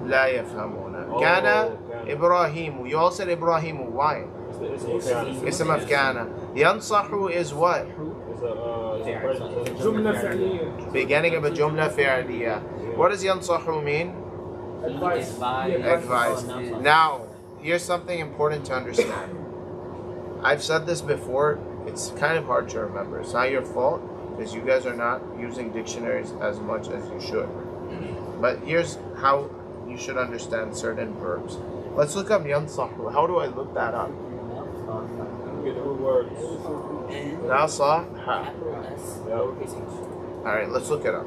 لا يفهمون. كان إبراهيم. You all said Ibrahim. Why? Ism of Kana. ينصح is what? Beginning of a jumla fi'liya. What does yansahu mean? Advice. Now, here's something important to understand. I've said this before. It's kind of hard to remember. It's not your fault, because you guys are not using dictionaries as much as you should. But here's how you should understand certain verbs. Let's look up yansahu. How do I look that up? Nasaha. Alright, let's look it up.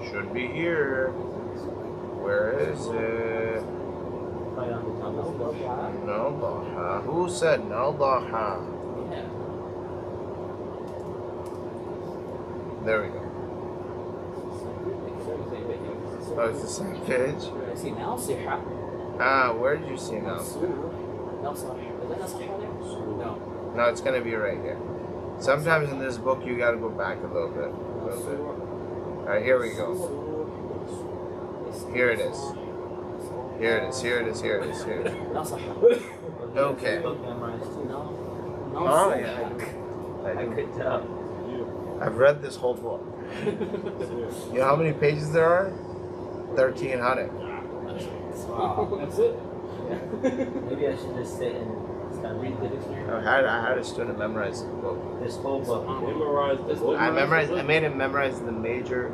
Should be here. Where is it? Nadaha. Who said Nadaha? There we go. Oh, it's the same page? I see nasiha. Ah, where did you see now? No. No, it's going to be right here. Sometimes in this book, you got to go back a little bit. Alright, here we go. Here it is. Here it is, here it is, here it is, here it is. Okay. Oh, yeah. I could tell. I've read this whole book. You know how many pages there are? 1,300. That's it. Maybe I should just sit and start Read the dictionary. I had a student memorize the book. this whole book. Memorize this book. I made him memorize the major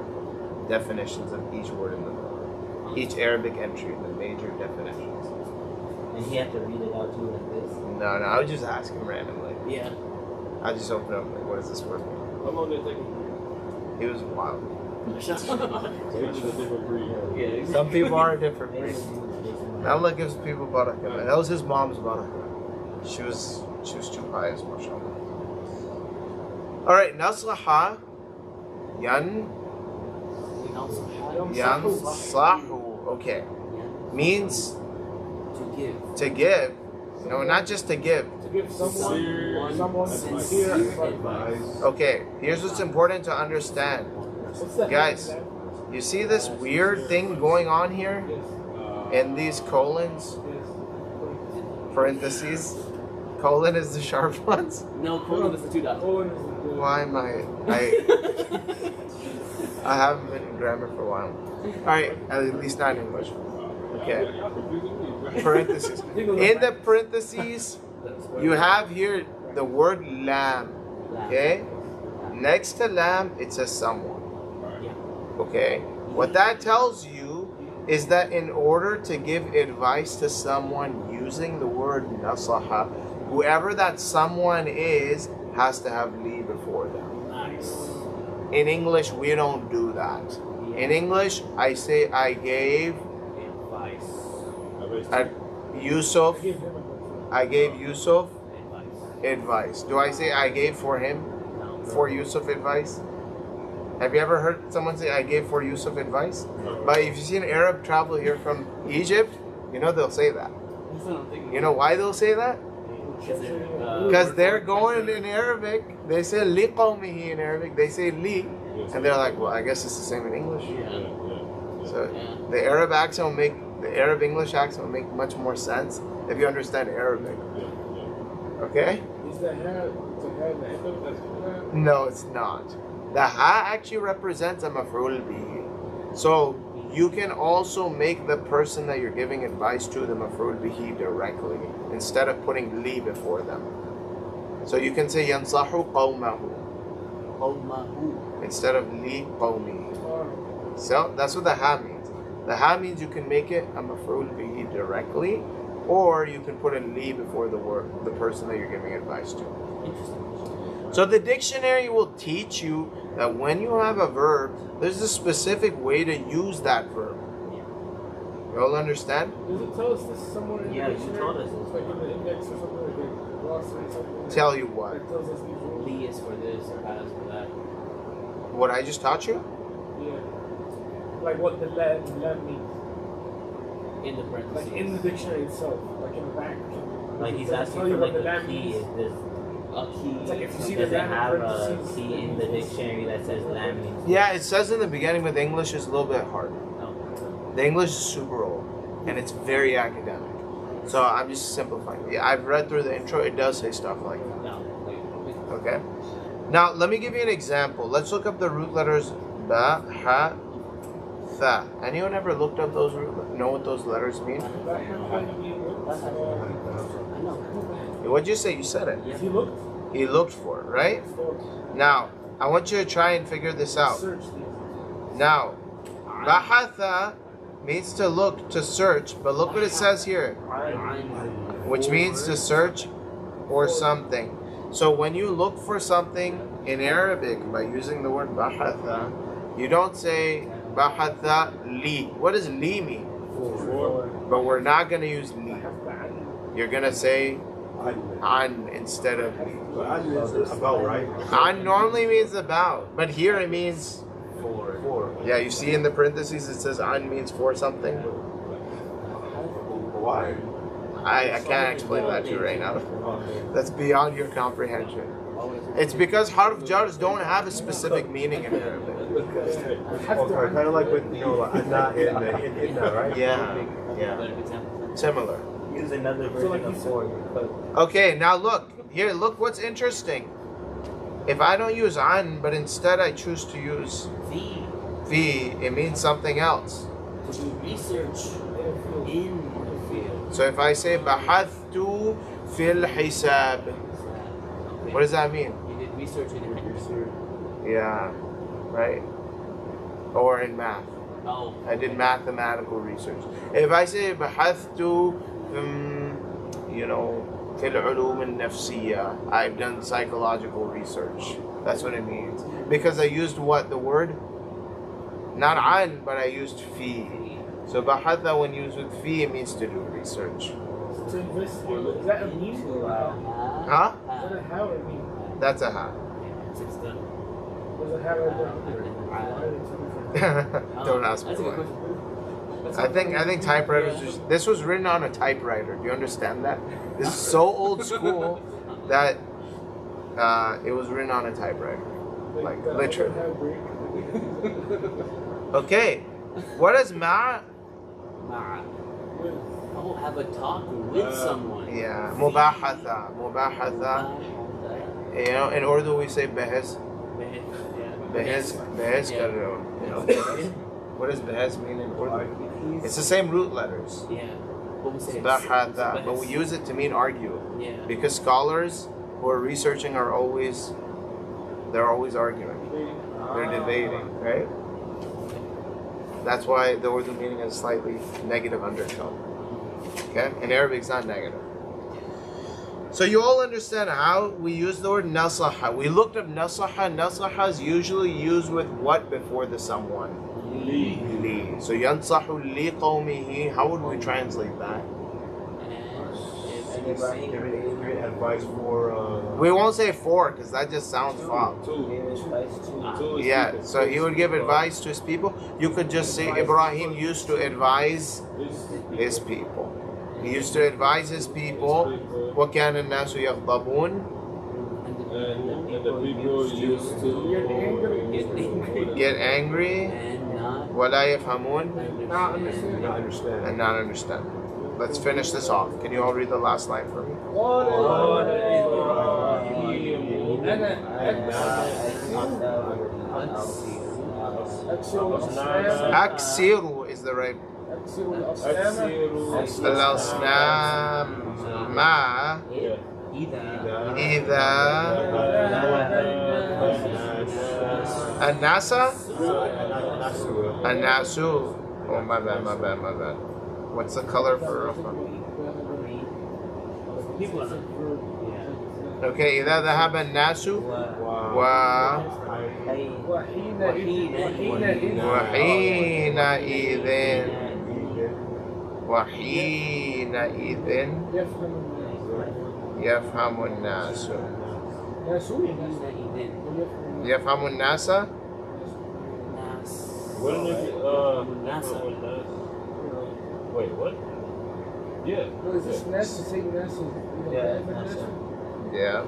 definitions of each word in the book. Each Arabic entry, the major definitions. And he had to read it out to you like this. No, I would just ask him randomly. Yeah. I just open up like, what does this word mean? How long did it take him? He was wild. So he's just a different breed. Yeah. Some people are different Maybe breeds. he was basing on- Allah gives people barakah. That was his mom's barakah. She was too pious, mashallah. Alright, naslaha yansahu. Okay. To Means give. to give. No, not just to give. To give someone Sincere sincere advice. advice. Okay, here's what's important to understand. What's the Guys. heck You see this weird thing going on here is that? in these colons, Yes. parentheses? Colon is the sharp ones? No, colon is the two dots. Colon is the Why am I haven't been in grammar for a while. Alright, at least not in English. Okay. Parentheses. In the parentheses, you have here the word lam. Okay? Next to lam, it says someone. Okay? What that tells you is that in order to give advice to someone using the word nasaha, whoever that someone is has to have li before them. Nice. In English, we don't do that. In English, I say I gave Advice. Yusuf, give him a I gave Yusuf Advice. advice. Do I say I gave for him, No. for Yusuf advice? Have you ever heard someone say I gave for Yusuf advice? But if you see an Arab travel here from Egypt, you know they'll say that. That's what I'm thinking. You know why they'll say that? Because they're going in Arabic. They say li qawmihi in Arabic. They say li, and they're like, well, I guess it's the same in English. Yeah. So Yeah. the Arab accent will make the Arab English accent will make much more sense if you understand Arabic. Okay? Is the hair the end of the No, it's not. The ha actually represents a maf'ul bihi. So you can also make the person that you're giving advice to the maf'ul bihi directly instead of putting li before them. So you can say yansahu qawmahu Qawmahu. instead of li qawmihi. So that's what the ha means. The ha means you can make it a maf'ul bihi directly, or you can put a li before the word, the person that you're giving advice to. Interesting. So the dictionary will teach you that when you have a verb, there's a specific way to use that verb. You all understand? Does it tell us this somewhere in Yeah, the you dictionary? told us this. Like in the index or something, like a glossary or something? Tell you what? That tells us these rules? Li is for this or has for that. What I just taught you? Yeah. Like what the lam means. In the parentheses. Like in the dictionary itself. Like in the back. Like he's Does it asking tell for you like what the a lam key. means? Is this, A key. It's like if you see does the it lam have a parentheses, key in the dictionary that says lam means? Yeah, it says in the beginning, but the English is a little bit hard. No. The English is super old, and it's very academic. So I'm just simplifying. Yeah, I've read through the intro. It does say stuff like that. No. Okay. Now let me give you an example. Let's look up the root letters ba, ha, tha. Anyone ever looked up those know what those letters mean? That might be what, I know. What'd you say? You said it. if you look He looked for it, right? for Now, I want you to try and figure this out. search these. Now, bahatha means to look, to search, but look what it says here, which means to search or something. So when you look for something in Arabic by using the word bahatha, you don't say bahatha li. What does li mean? But we're not going to use li. You're going to say an instead of li. About, right? An normally means about, but here it means For. yeah. You see in the parentheses it says an means for something. Why? I can't explain that to you right now. That's beyond your comprehension. It's because harf jars don't have a specific meaning in Arabic. Okay, kind of like with, like, anna in that, right? Yeah, Better example. similar. Use another version of for. Okay, now look here. Look what's interesting. If I don't use an, but instead I choose to use V. v, it means something else. To do research in the field. So if I say بحثت في الحساب, what does that mean? You did research in it. Yeah, right? Or in math. Oh. I did mathematical research. If I say بحثت في العلوم النفسية, I've done psychological research. That's what it means. Because I used what? The word? Not an, but I used fi. So بحث, when used with fi, it means to do research. To investigate. Is that a mean? Huh? Is that a how or mean? That's a ha. It's done. There's a how right there. Why are they so different? Don't ask me That's a good why. question. I think typewriters. This was written on a typewriter. Do you understand that? This is so old school that it was written on a typewriter, like literally. Okay, what is ma? مع. Oh, have a talk with someone. Yeah, mubahatha. You know, in Urdu we say behes. Behes Yeah. kar rahe ho. You know, behes. What does behes mean in Urdu? It's the same root letters. Yeah. But we say Bahatha, but we use it to mean argue. Yeah. Because scholars who are researching they're always arguing. They're debating, right? That's why the Urdu meaning is slightly negative undertone. Okay? In Arabic it's not negative. So you all understand how we use the word nasaha. We looked up nasaha. Nasaha is usually used with what before the someone? Li. So yansahu li qawmihi. How would we translate that? Great advice for. We won't say for because that just sounds foul. Yeah, so he would give advice to his people. You could just say Ibrahim used to advise his people. He used to advise his people. وَكَانَ النَّاسُ يَغْضَبُونَ. And the people used to Get angry. And not وَلَا يَفْهَمُونَ. Not understand. And not understand. Let's finish this off. Can you all read the last line for me? Aksiru is the right. الأصنام مع إذا الناس. Oh, my bad. What's the color for people are. Okay, إذا ذهب الناس وحينئذ يفهم الناس. يفهم الناس. Wait, what? Yeah. No, is this Nas to say Nas? Yeah.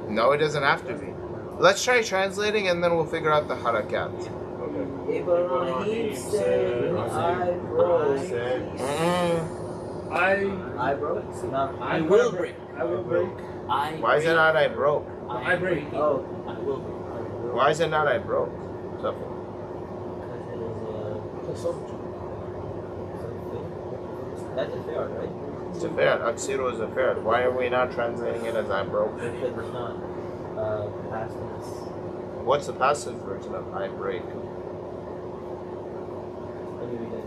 No, it doesn't have to be. Let's try translating and then we'll figure out the harakat. Okay. Ibrahim said, I broke. I broke? No, I will break. I will break. Why is it not I broke? I break. Oh. I will break. Why is it not I broke? So, That's a fair, right? it's a fair. Aksiru is a fair. Why are we not translating it as I broke? Because it's not past tense. What's the passive version of I break? Let me read it.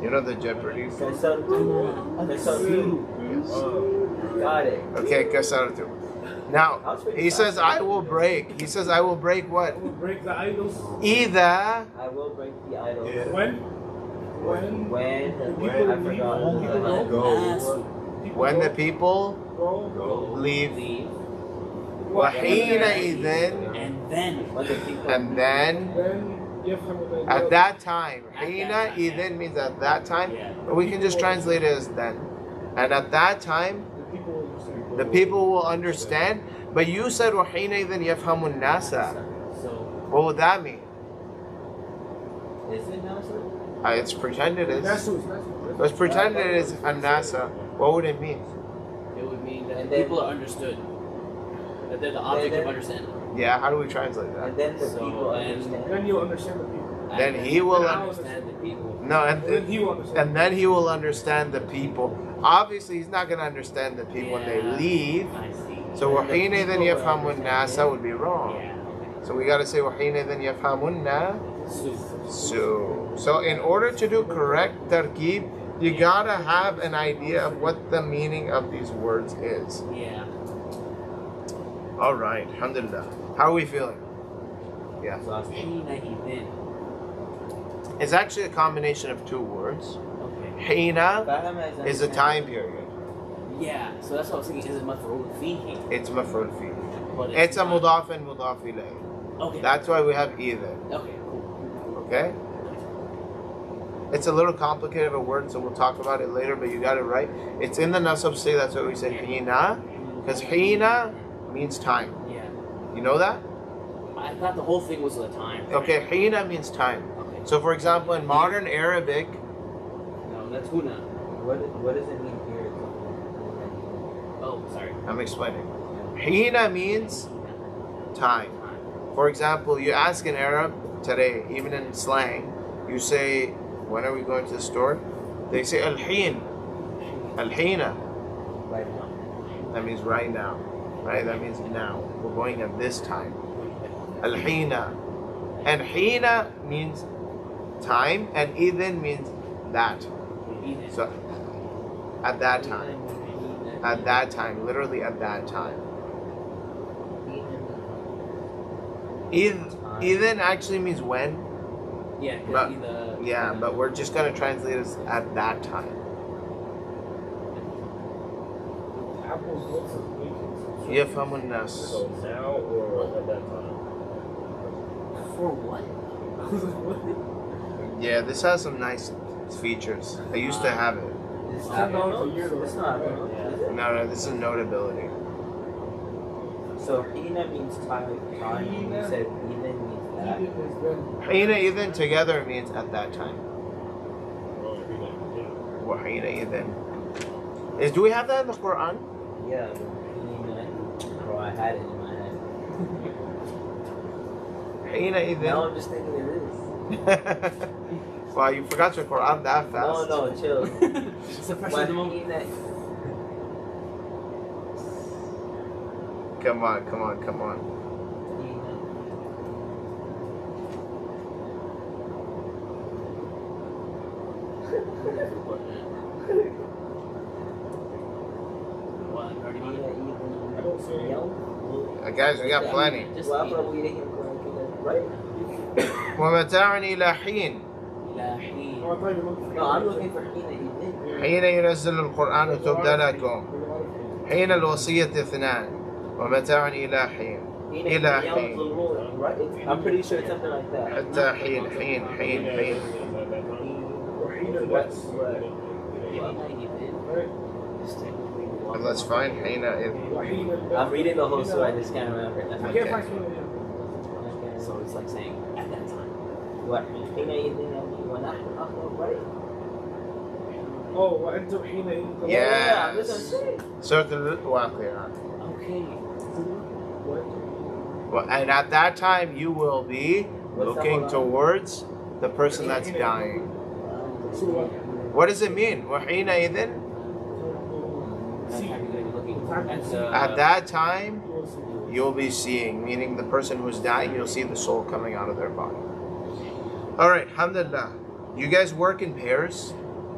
You know the Jeopardy? Got it. Okay, kasartu. Now, he says I will break. He says I will break what? I will break the idols. Either I will break the idol. Yeah. When? When people I forgot. when the people Go. leave. وحينئذ, And then. and then Then يفهم at that time. حينئذ means at that time. Yeah. But we can just translate it as then. And at that time, the people will understand. But you said وحينئذ يفهم الناس. So. What would that mean? Is it now, sir? It's pretended it is. Nasu. Let's pretend it is an-nasa. What would it mean? It would mean that And then- people are understood. That they're the object of understanding. Yeah, how do we translate that? And then the So, people and- understand. Then you'll understand the people. then he will understand the people. no, And then he will understand. and then he will understand the people. Obviously, he's not going to understand the people when they leave. I see. So وَحِينَ إِذٍ يَفْهَمُ النَّاسَ would be wrong. Yeah. So we got to say وَحِينَ إِذٍ يَفْهَمُ So in order to do correct tarkeeb, you got to have an idea of what the meaning of these words is. Yeah. All right, alhamdulillah. How are we feeling? Yeah. حينئذ. It's actually a combination of two words. Okay. Hina Fahm is a time period. Yeah. So that's what I was thinking. Is it maf'ul fihi? It's maf'ul fi. But It's a not. mudaf and mudaf ilayh. Okay. That's why we have either. Okay. Cool. Okay? It's a little complicated of a word, so we'll talk about it later, but you got it right. It's in the nasab say, that's why we said hina, because hina means time. Yeah. You know that? I thought the whole thing was the time. Okay, hina means time. Okay. So for example, in modern Arabic, No, that's huna. What does it mean here? Oh, sorry. I'm explaining. Hina means time. For example, you ask an Arab today, even in slang, you say, when are we going to the store? They say al-hin. Al-hina. Right now. That means right now. Right? That means now. We're going at this time. Al-hina. And hina means time, and idhin means that. So, at that time. At that time. Literally at that time. Idhin actually means when. Yeah. 'Cause But- either. Yeah, but we're just going to translate it as at that time. Apple's looks of يفهم الناس. So now or at that time? For what? Yeah, this has some nice features. I used to have it. It's $10 a year. It's not. Is it? No, this is notability. So hina means time. And you said even means that. Hina idhin together means at that time. Oh, Wa hina idhin. Do we have that in the Quran? Yeah. Hina. Bro, I had it in my head. Hina Now idhin. I'm just thinking it is. Wow, you forgot your Quran that fast. No, chill. It's the pressure of the moment. Hina. Come on, come on, come on. What? Already got it? I don't see it. Guys, we got plenty. Just Well, eat probably it. right? ومتاع إلى حين. إلى حين. Oh, I thought you were looking for No, I'm looking for hina even. حين ينزل القرآن تبدى لكم. حين الوصية اثنان. ومتاع إلى حين. إلى حين. Right? I'm pretty sure it's something like that. حتى حين حين حين حين. What's And let's find حين إذ. I'm reading the whole story, I just can't remember. That's I my can't Okay. find it. So it's like saying at that time. What? حينئذ ونحن أقرب, right? Oh, وأنتم حينئذ Yeah. That's what I'm saying. Surah Al-Waqi'ah. Okay. Well, and at that time you will be What's looking that? towards the person that's dying. So what? What does it mean? وحينئذ? That time you're gonna be looking At that time you'll be seeing, meaning the person who's dying, you'll see the soul coming out of their body. All right, alhamdulillah. You guys work in pairs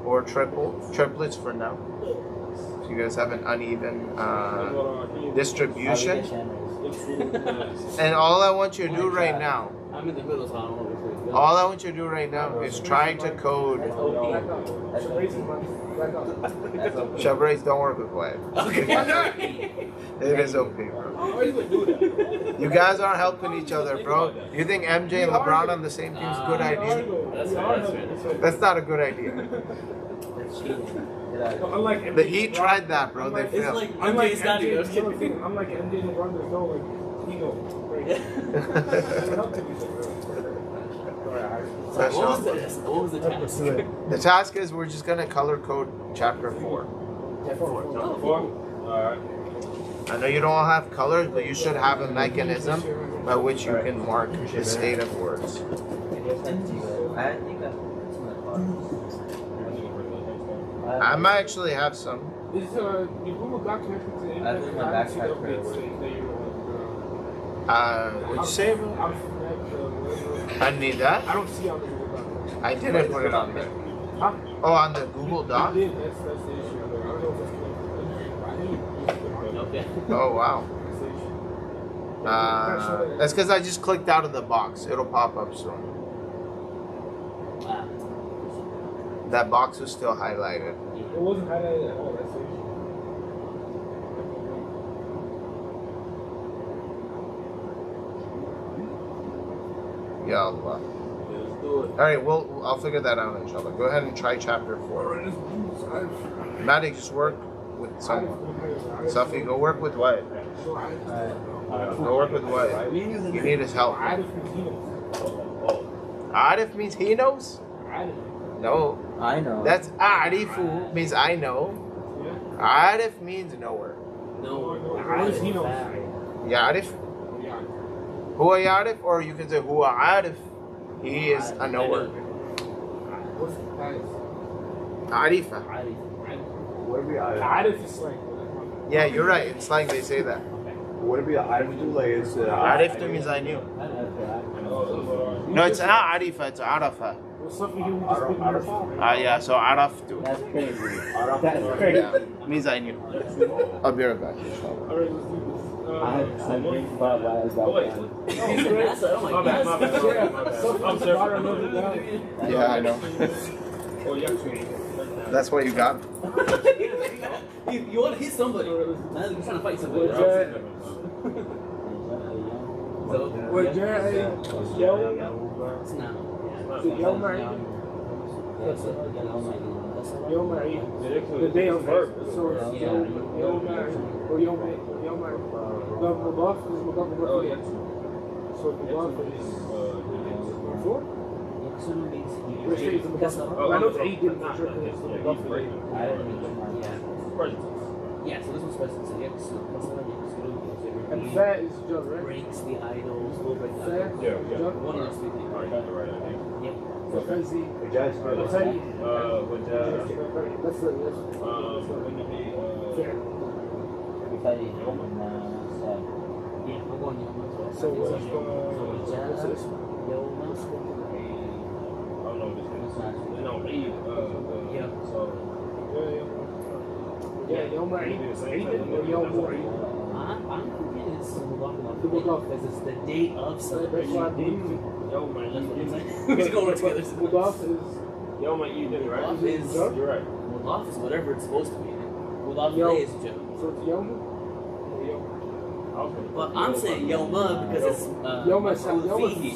or triplets for now? So you guys have an uneven distribution. And all I want you to do right now, I'm in the middle, so I don't know where to go. all I want you to do right now is try to code. That's OP. That's OP. That's OP. Shabrays don't work with Wyatt. It is OP, bro. Why you would do that? You guys aren't helping each other, bro. You think MJ and LeBron on the same team is a good idea? That's fair, that's fair. That's not a good idea. That's cheating. Get out of here. Unlike The Heat tried that, bro. They It's failed. like Unlike MJ's not MJ, even. I'm like MJ and LeBron, there's no like ego. What was this? What was the task? The task is we're just gonna color code chapter 4. Alright. I know you don't all have colors, but you should have a mechanism by which you can mark the state of words. Yes, I think that's my car. I might actually have some. Is your Google Doc connected to the internet? I think my backpack hurts. What'd you say about it? I need that? I don't see on the Google Doc. I didn't put it on there. Huh? Oh, on the Google I Doc? did. That's the issue. I don't know if it's connected. Okay. Oh, wow. That's because I just clicked out of the box. It'll pop up soon. Wow. That box was still highlighted. It wasn't highlighted at all. That's the issue. Ya Allah. Alright, well, I'll figure that out inshallah. Go ahead and try chapter 4. Maddie, just work with someone. Safi, go work with what? Go work with what? You need his help. Arif means he knows? No. I know. That's Arifu means I know. Arif means knower. No. Arif, he knows. Yarif? Huwa Yarif, or you can say Huwa Arif. He is a knower. What's that? Arifa. Would it be Arif is like. Yeah, you're right. In slang they say that. would it be Arifullah? It's Ariftu means I knew. No, it's not Arifa, it's Arafa. What's something you just put in your phone? Yeah, so Araftu. That's crazy. That's crazy. Yeah, means I knew. I'll be right back. inshallah. Alright, let's do this. I have something but why is that Yeah, I know. That's why you got me. You want to hit somebody. You're trying to fight somebody. وجاء يوم يوم عيد يوم عيد the day of verb so it's يوم عيد or يوم عيد the مضاف is مضاف إليه so مضاف is before I know it's عيد in مضاف إليه Yeah, so this one's present. So and fa is jar, right? breaks the idols, will break the Fa, idols. jar. One of those three things. Yeah. ففازي Jazz. ففازي that's the فعل Yeah, we're going so what's the يوم عيد عيد ويوم عيد I'm convinced because it's the day of celebration. We just go right together. مضاف is Yom Eid, right? Mudaf is You're right. Mudaf is whatever it's supposed to be. Mudaf Yom. is Jom. so it's يوم But I'm saying Yoma because it's يوم fihi.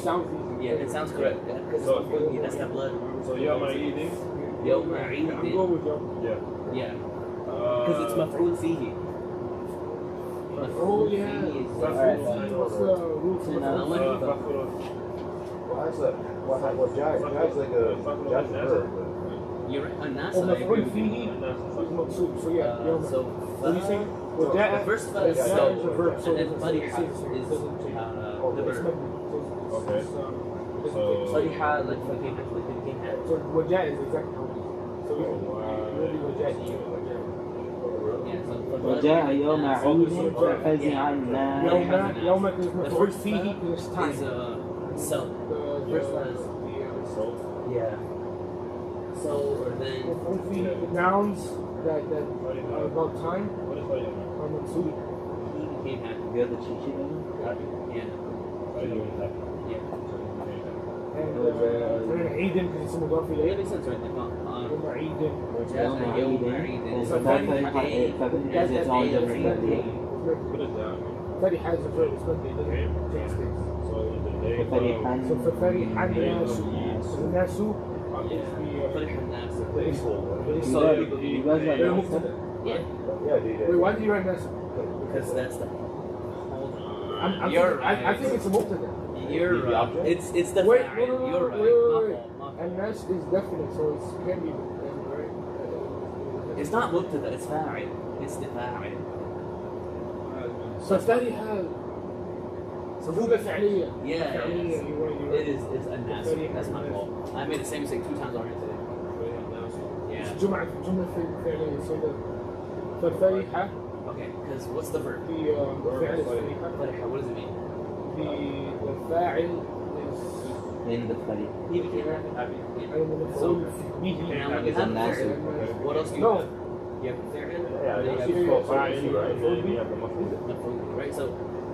sounds easy. Yeah, it sounds correct. Because it's fihi, that's that blood. So Yom Eid is? Yom I'm Eid. going with يوم Yeah. Yeah. Because it's maf'ul fihi. oh yeah what's the root for Jazz like a jazz verb. You're right. Anas, oh I agree مفعول with فيه you. is مقصود so yeah يوم So, what do you think وجاء the first fa is is so, a verb so and then it Fariha doesn't is change. the It's verb. mabni. So Okay. it's, So Fariha, like became had. so وجاء is exactly how it is. So really وجاء Yeah, so وجاء يوم عيد ففزع الناس يوم is مفعول فيه is time. is so. The First one is yeah. So or then مفعول فيه the nouns that are about time what is Yom? are منصوب. he became happy. the other chichi Yeah. Yeah. And then عيد because it's مضاف Yeah, إليه. makes sense, right? Like, يوم عيد يوم عيد فبنجازت all different What is that? فرح is a verb. It's mabni. It doesn't take space. So the day فرحا So ففرح الناس الناس is فرح الناس. the ism. So people you guys are They're not مبتدأ. yeah, Wait, why do you write ناس? because that's the You're I think it's a مبتدأ. you're right. It's the Wait, fa'il. no, You're right. wait. My fault. And nas is definite, so it can't be right. It's not mubtada, it's fa'il. It's the fa'il. So Fariha So who who? the فعلية Yeah, فعلية it is. It's a nasty. That's my fault. I made the same mistake 2 times already today. Yeah. جمعة فعلية so the فالفرحة Okay, because what's the verb? the فعل الفرحة Fariha, what does it mean? the فاعل is In the study. He became happy. Yeah. so Now when you It's a have nasty. fi'l, what else do you No. have? You have fi'l, Yeah, and then that's you have called fa'il, right? And then you have the maf'ul. maf'ul, right? So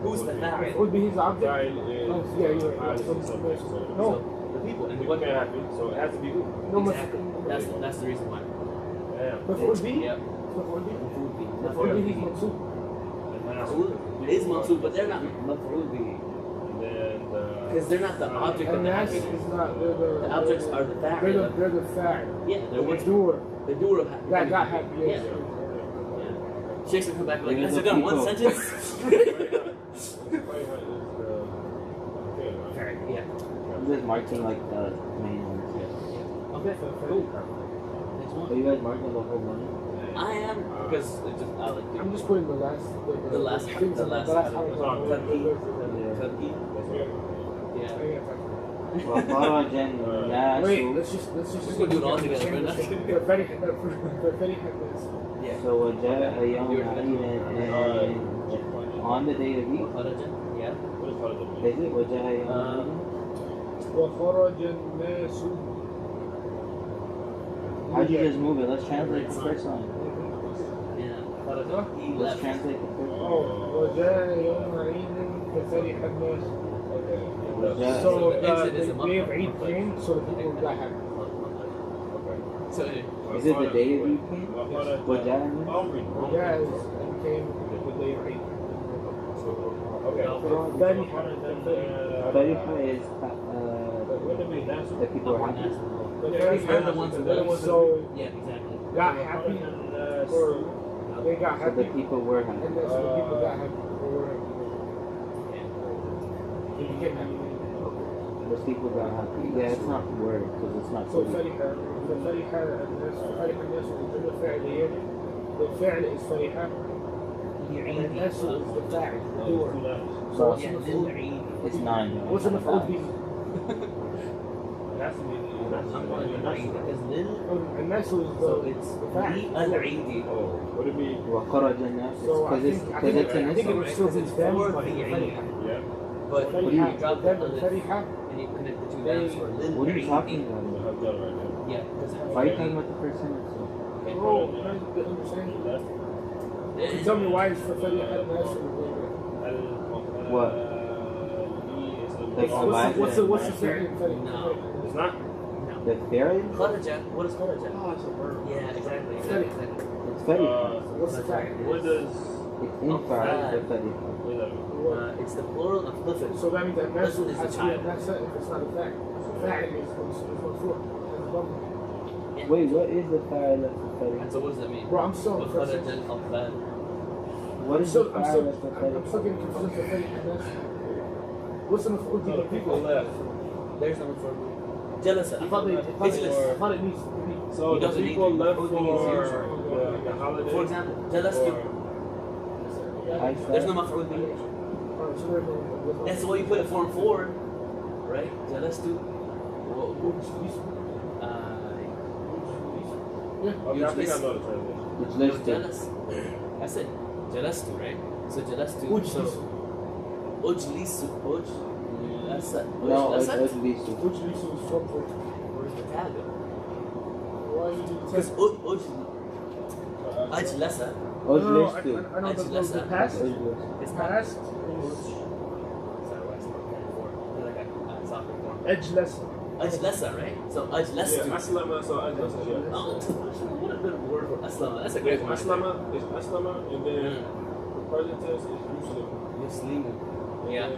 who's the fa'il? مفعول به is the object Fa'il is Oh, yeah, you're fa'il right. is the subject. So No. So the people. And people what? can't happy, so it has to be who? no Exactly. That's the reason why. Yeah. مفعول به Yep. مفعول به مفعول به. مفعول به is منصوب Maf'ul is mansub, but they're not maf'ul bihi. And then Because they're not the object of the الناس happiness. is not The objects are the fa'il. they're the فاعل Yeah, they're what's doer the doer of happiness. that got happy Yeah. yes. Shakespeare come back like, There's has it a done one people. sentence? yeah. Yeah. I'm just marking like the main ones. Okay, cool. Next So one. you guys marking the whole money? I am, because it just, I like I'm just putting the last the last things the in last Tarkeeb. Tarkeeb. Yeah. وخرج الناس. wait let's just Just gonna do it all together, right? the very Yeah. So وجاء يومئذ on the day of Eid. Kharaja. Yeah. What is part of the Is it وجاء يومئذ? وخرج الناس How do you just move it? Let's translate the first line. Yeah. Kharaja. He Let's left. translate the first line. وجاء يوم عيد ففرح الناس وجاء. so the exit is a the day of Eid came so the people got happy So anyway. Is it the day of Eid came? وجاء. وجاء came the day of Eid Okay. Fariha is What do you mean that's the people are happy. They're the ones who left. so Yeah, exactly. got happy or they got So happy the people were happy. and then so the people got happy or whatever so you get happy The people got happy. Yeah, it's not word because it's not so Fariha. فرح الناس فرح الناس والجملة فعلية الفعل is فرحة and الناس is the فاعل doer so what's Yeah, the مفعول للعيد. It's 9. what's the مفعول به That's me. I'm going to العيد because lil. الناس is So the it's فاعل للعيد. Oh, would it be? وخرج الناس. so I Because think it's an I think it ism. would still be them For but the فرحة Yeah. But when you drop the them alif فرحة and you connect the two nouns for lil. What are you talking about? I have that right now. Yeah. Because Why are you talking about the first sentence? okay. oh you understand tell me why it's for فرحة الناس What? Like what's the فعل No. It's not. The fairy? Kharaja. What is kharaja? Oh, it's a verb. Yeah, exactly. Exactly. It's Fariha. what's the فاعل What does? It's in Fariha, the Fariha. What does that mean? It's the plural of lifid. so that means that الناس Listen is has the to be child. الناس if it's not a fact فاعل is مرفوع Wait, what is the Fariha of the Fariha? And so what does that mean? bro I'm still وخرج الأطفال. What is the Fariha of the I'm Fariha? still getting confused with فرح الناس what's the مفعول So به the people left. There's no for جلسة. I thought it needs to be So He the doesn't people need to. left Who's for being used? the holiday. For example, جلست. I There's no said, مفعول به. Alright, so there's That's the way you put it form 4, right? جلست. Okay, I think I know the translation. it's No, listed. جلس. I said جلست, right? So جلست. أجلس. أجلس. No, it's أجلست. Ujlisu. Ujlisu is from Where's the tag? why you need Because أجلس. Ujlisu. I know the That's past. Ujlisu. It's not. Past Sorry, why is it not form? I feel like I soccer form. edgeless. أجلس, right? So أجلست. Yeah, Aslama, so Aslama, yeah. Oh, what a good word for Aslama. That's a great word. Aslama is Aslama, and then Mm. the present tense is Muslim. Muslim. Yeah.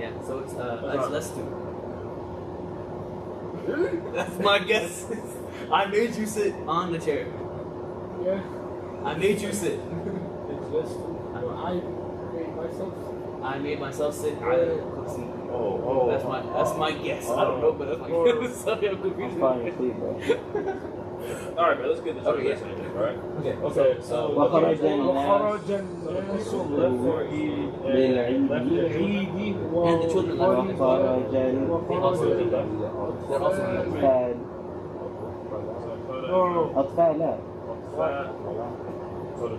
Yeah, so it's Ajlastu. That's my guess. I made you sit on the chair. Yeah, I made you sit. edgeless. I made myself. I made myself sit على الكرسي. That's my guess. I don't know, but that's my guess. Sorry, I'm confused. I'm falling asleep, bro. All right, man. Let's get the translation, right? Okay. So. وخرج الناس وخرج الناس للعيد للعيد And the children left. وخرج They also left. They're also left. الأطفال No. أطفال لا So the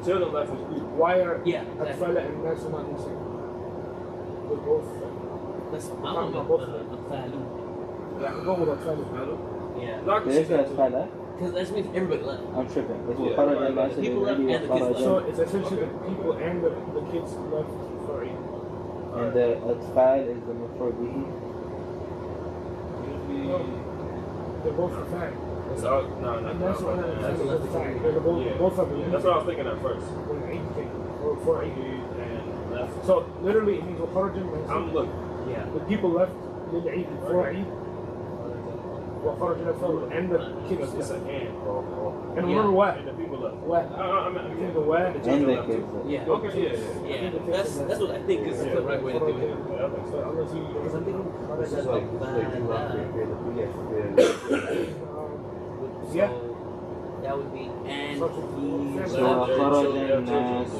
children left was who? Why are Yeah, أطفال الناس not missing? They're both. That's I'm going Yeah, go with أطفال. Yeah. ليش أطفال لا؟ Because that means everybody left. I'm tripping. It's وخرج الناس للعيد So وخرج it's essentially the people and the kids left for Eid. and the أطفال is the مفعول به. No, they're both for fag. No. And that's what they're both of them. That's what I was thinking at first. When Eid came, or for Eid. And left. So literally it means وخرج الناس. Look. Yeah. The people left للعيد before Eid. وخرج الأطفال and the kids It's left. an and. And remember what? And the people left. What? I think the what? the And children the left kids. too. Yeah. Okay, yeah. That's what I think is the right way to do it. So unless you Because I'm thinking This is like yeah. That would be and So وخرج الناس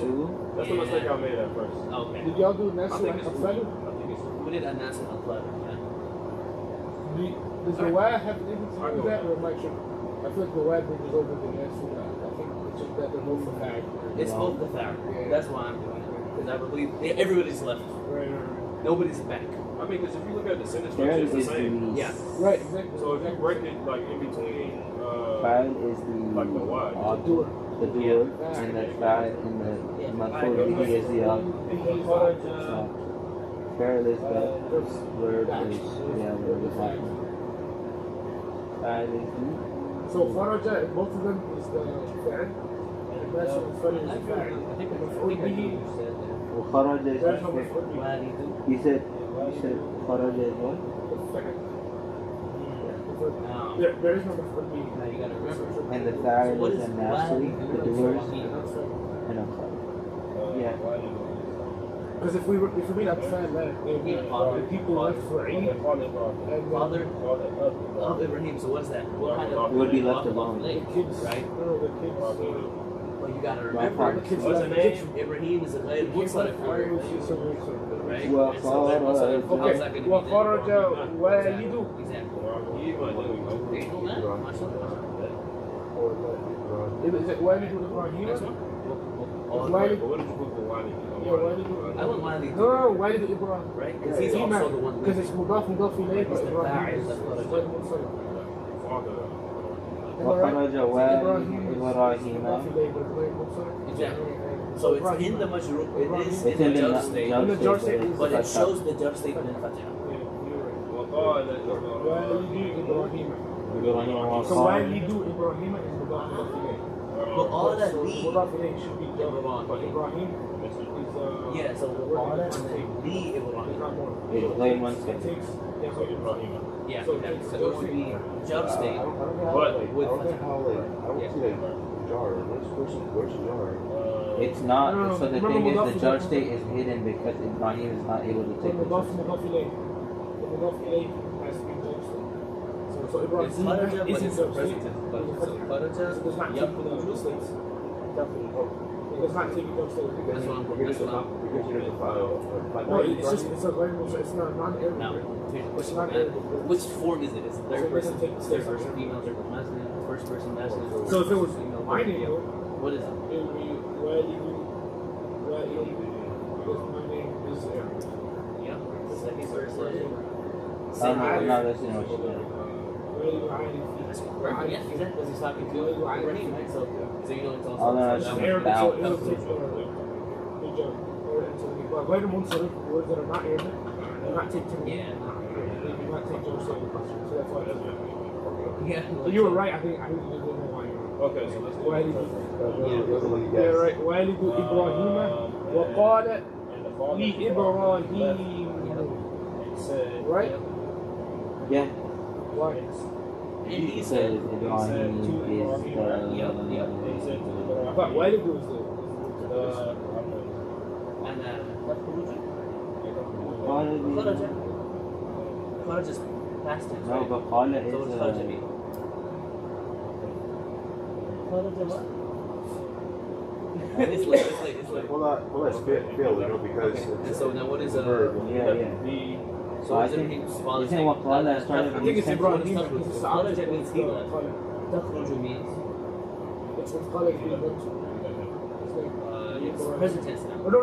That's the mistake I made at first. Okay. Did y'all do I Nasu think and it's Atfalu? We did a NASA upload. Does the WA have anything to do with that, or am I tripping? I feel like the WA brings over the Nasu. I think it's just that they're both for fag. It's both the fact. That's why I'm doing it. Because I believe everybody's left. Right. Nobody's back. I mean, because if you look at the sentence There structure, it's is the same. the Yeah. Right, exactly. So if you break it like in between, فاعل is like the the what? doer. the doer and the فاعل and the مفعول به is the فعل is the verb is verb is happening. فاعل is the So Faraja, both of them is the fa'al, and Nasu and Atfalu is the fa'al. I think مفعول به. وخرج is There's no مفعول به. you said خرج is what? الفعل. No. There is no مفعول به. Now you gotta remember. And the فاعل What is is the nasli, the doers, And and I'm sorry. Yeah. Because if we mean Atfal, the people left for Eid, and Father of Ibrahim. So what's that? What kind of It would be left alone. the kids, right? No, the kids. Well, you gotta My remember. father. The kids What's the left. name? Ibrahim is a good Muslim, right? Well, And so that was like, okay. how's that gonna be وخرج then? والد. Exactly. Yeah, There you go, man. MashaAllah. Is it والد إبراهيم? Next one. But what did you put for Wani? Yeah, والد. I went Wali, No, والد إبراهيم. right? Because he's also the one. Because it's مضاف إليه. He's the إبراهيم fa'il, is that's غير منصرف. Father. وخرج والد إبراهيم مضاف إليه غير منصرف. Exactly. So it's in the majrur. It is It's in in the the jar state, In the jar state, but it shows the jar statement in Fatha. وقال والد إبراهيم. إبراهيم So وقال والد إبراهيم is مضاف إليه. But all that So we, مضاف إليه should be jar. But Ibrahim is yeah. So all that and then the is Ibrahim. not more. is غير It منصرف. takes yeah, so Ibrahim. Yeah. So Exactly. So it would be jar state. But with I don't think how like I don't see like jar. Where's the jar? It's not, No, so the remember thing is Mudaf the jar state is hidden because Ibrahim is not able to So take the مضاف jar. مضاف إليه. The مضاف إليه has to be jar state. So Ibrahim It's Kharaja, but isn't it's jar the state. present. But so Kharaja, It does not take Yaqulu. the jar states. Definitely. It does not take the jar state. That's what I'm. That's what I'm. No, it's just it's a very it's not non-Arabic. No. It's not Arabic. Which form is it? Is it third So it person? doesn't take the Third same person form. female, third person masculine, first person masculine. So if it was female, my name, yeah. What is it? it would be Walidu, because my name is Aaron. Yeah. Second person. I'm not listening to what you're saying. Walidu Ali. Perfect. Yeah, exactly. Because he's talking to Ibrahim, right? So you know it's All I also. know is Arabic, so it'll take Now. the job. But غير منصرف, words that are not Arabic, do not take to Yeah. They do not take jar state. So that's why. Yeah. But you were right. I think you didn't know why. okay, so let's do Walidu. Yeah, Yeah, right. والد إبراهيم وقال And the father لإبراهيم. said, Right? Yeah, Why? And he he said, said Ibrahim is he said to the But why did you do and خرج is past tense. No, right? but قال So what's خرج is mean? خرج what? It's like. Well, that's fail, because Okay. And so now what is a verb. yeah. So So I is it think means you think what قال started I think it's Ibrahim. خرج means he left. تخرج means It's what's called like it's present tense now. No.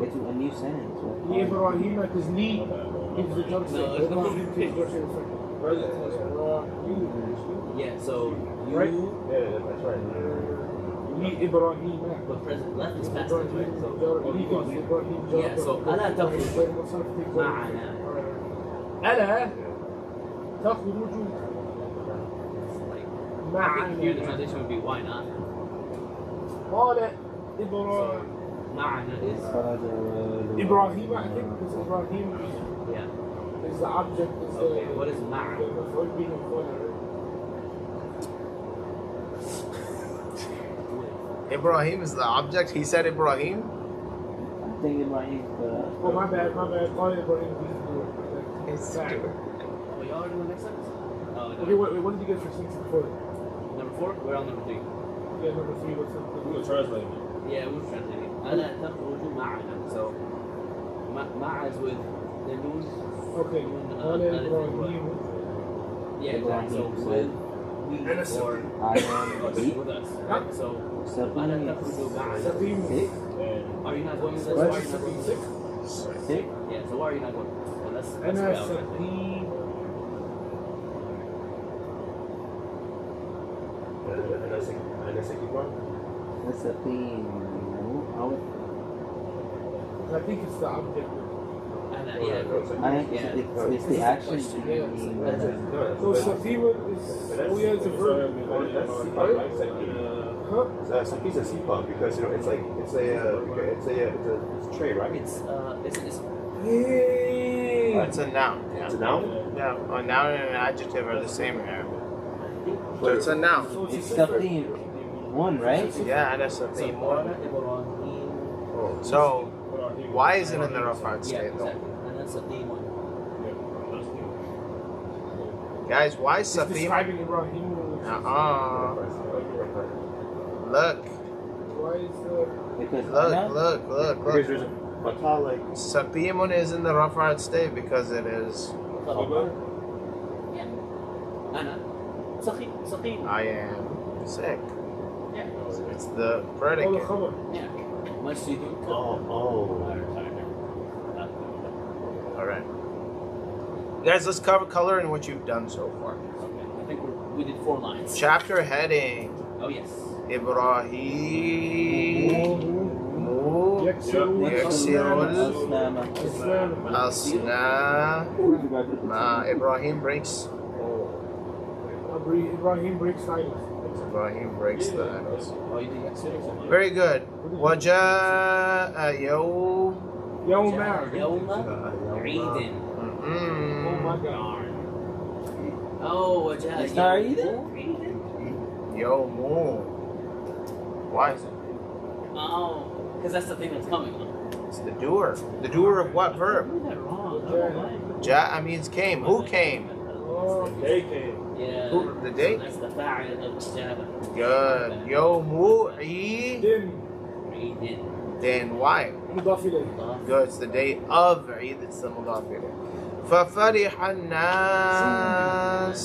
it's a new sentence. Ibrahim because Lee gives the jump No, stick. it's not. Ibrahim gives the jump stick. Yeah, so you Right. Yeah, that's right. Lee Ibrahim. but present left is past tense, right? So Yeah, so ألا تخرج معنا. ألا تخرج I think here the translation would be why not. قال إبراهيم معنا is Ibrahim, I think, because Ibrahim yeah. is the object. Is Okay, what is مع? the maf'ul bihi of Ibrahim is the object. He said Ibrahim. I think Ibrahim. Oh, my bad. قال Ibrahim. He's Oh, y'all already know the next sentence? Oh, no. Okay, wait, what did you get for 64? Number 4? We're on number 3. Yeah, number 3. What's up? We're gonna translate it. Yeah, we're translating. ألا تخرج معنا. So, مع is with the noon. Okay. قال إبراهيم. Yeah, exactly. So, with we or I am with us. Right? So, ألا تخرج معنا. سقيم. Are you not going with us? Why are you not going with us? sick. Yeah, so why are you not going? Well, that's أنا way out. سقيم. That's the thing. I think it's the object. It's the action. So Saqim is it's a verb. Huh? Saki's a sifa because it's like it's a trade, right? It's Hey. It's a noun. It's a noun. Yeah, a noun and an adjective are the same here. So it's a noun. So It's a the theme. One, right? Yeah, that's a theme one. Oh. So why is it in the rafa'at Yeah, state though? exactly. And that's a theme one. Guys, why is It's Safim? describing Ibrahim. Look, Why is Because look. Because there's a fatah like Safimun is in the rafa'at state because it is أنا سقيم. I am sick. Yeah. It's the all the predicate. khabar? Yeah. Masjid. All right, guys, let's cover color in what you've done so far. Okay. I think we did 4 lines. Chapter heading: Oh yes. Ibrahim. يكسر Asna. Ibrahim breaks. Ibrahim breaks silence. Ibrahim breaks the idols. Oh, you did yesterday. Very good. وجاء يوم. يوم يوم عيد. Oh my God. Oh, وجاء It's not يوم عيد? عيد. يوم. Why? Oh, because that's the thing that's coming. It's the doer. The doer of what verb? I did that wrong. I don't know why. Ja'a means came. Who came? They came. Yeah. Who? The date? So that's the فاعل of إجابة. Good. يوم عيد. عيد. Then why? مضاف إليه. Good. It's the date of Eid. It's the mudaf ilayh. فَفَرِحَ النَّاسُ.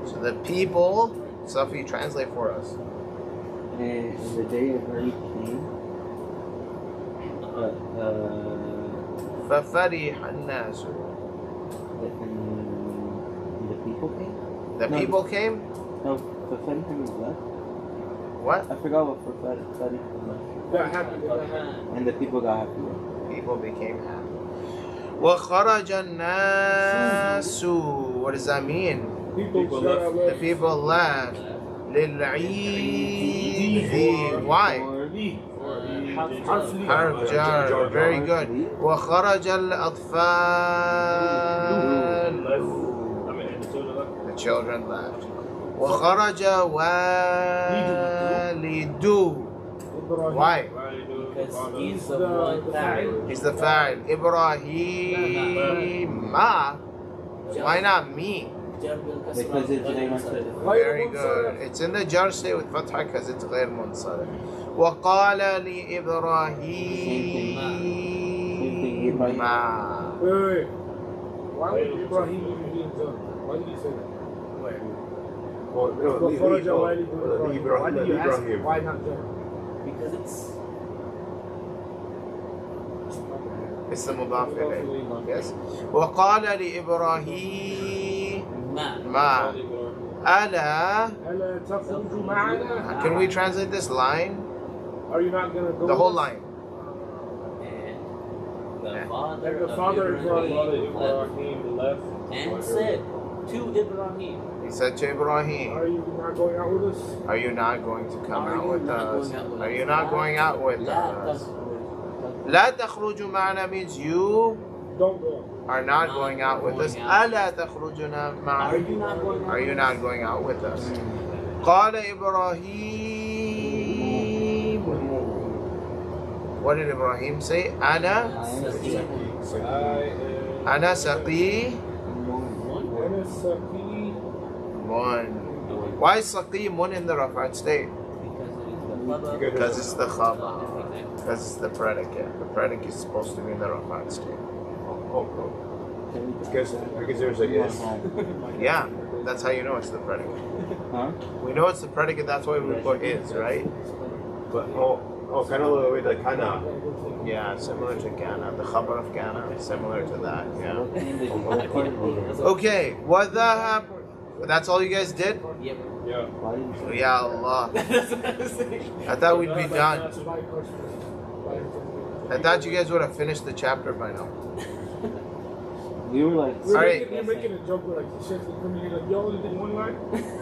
So the people, Safi, translate for us. And the day of Eid came. فَفَرِحَ النَّاسُ. And the people came? The No. people came? No, Fafari means what? What? I forgot what Fafari means. That happened. And the people got happy. People became happy. وَخَرَجَ النَّاسُ. What does that mean? People The people left. لِلْعِيدِ. Why? حرف جار. Very good. وخرج الأطفال. The children left. وخرج والد. Why? Because he's the one fa'il. He's the fa'il. Ibrahim. Why not me? Because it's غير منصرف. Very good. It's in the jar say with fatha because it's غير منصرف. وقال لإبراهيم ما. Wait. Why would Ibrahim even be in John? Why did he say that? Well, no, Why did you ask Ibrahim. why not John? Because It's the mudaf ilayh. Yes. وقال لإبراهيم ما. ألا. ألا تخرج معنا? Can we translate this line? Are you not gonna go? The whole with us? line. the father of Ibrahim left and said to Ibrahim, He said to Ibrahim, Are you not going out with us? are you not going to come out with us? Are you not going out with us? لا تخرجوا معنا means you Don't go. are not going out with us. ألا تخرجنا معنا? Are you not going out with us? قال إبراهيم. What did Ibrahim say? أنا سقي mun. Why is saqimun in the raf'at state? Because it's the khabar. Because it's the predicate. The predicate is supposed to be in the raf'at state. Because there's a yes. Yeah, that's how you know it's the predicate. Huh? We know it's the predicate, that's why we put is, right? But kind of the way the kana. Yeah, similar to Ghana. The khabar of Ghana is similar to that, yeah. Okay, وَذَهَبْ. That's all you guys did? Yep. Yeah. Ya Allah. I thought we'd be done. I thought you guys would have finished the chapter by now. We were like, You're making a joke where like the chef's coming in like, you only did one line?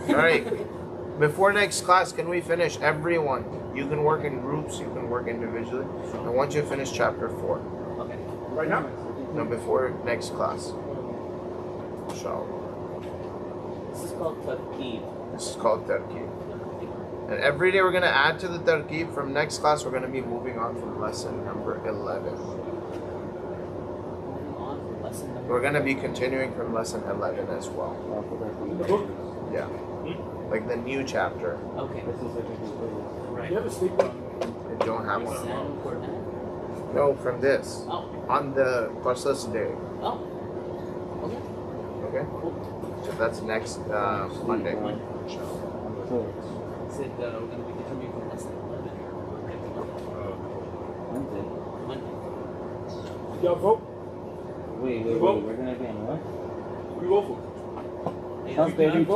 Alright. Before next class, can we finish everyone? You can work in groups, you can work individually. And once you finish chapter 4. Okay. Right now? No, before next class. Inshallah. This is called Tarkeeb. This is called Tarkeeb. And every day we're going to add to the Tarkeeb. From next class, we're going to be moving on from lesson number 11. We're going to be continuing from lesson 11 as well. The book? Yeah. Like the new chapter. Okay. Right. You have a statement? I don't have one. Exam for that? No, from this. Oh. On the Qasas day. Oh. Okay. Okay? So that's next Monday. Monday. Inshallah. Said we're going to be continuing from lesson 11. Monday. Y'all vote? wait, we're gonna get what? We go for. Sounds good.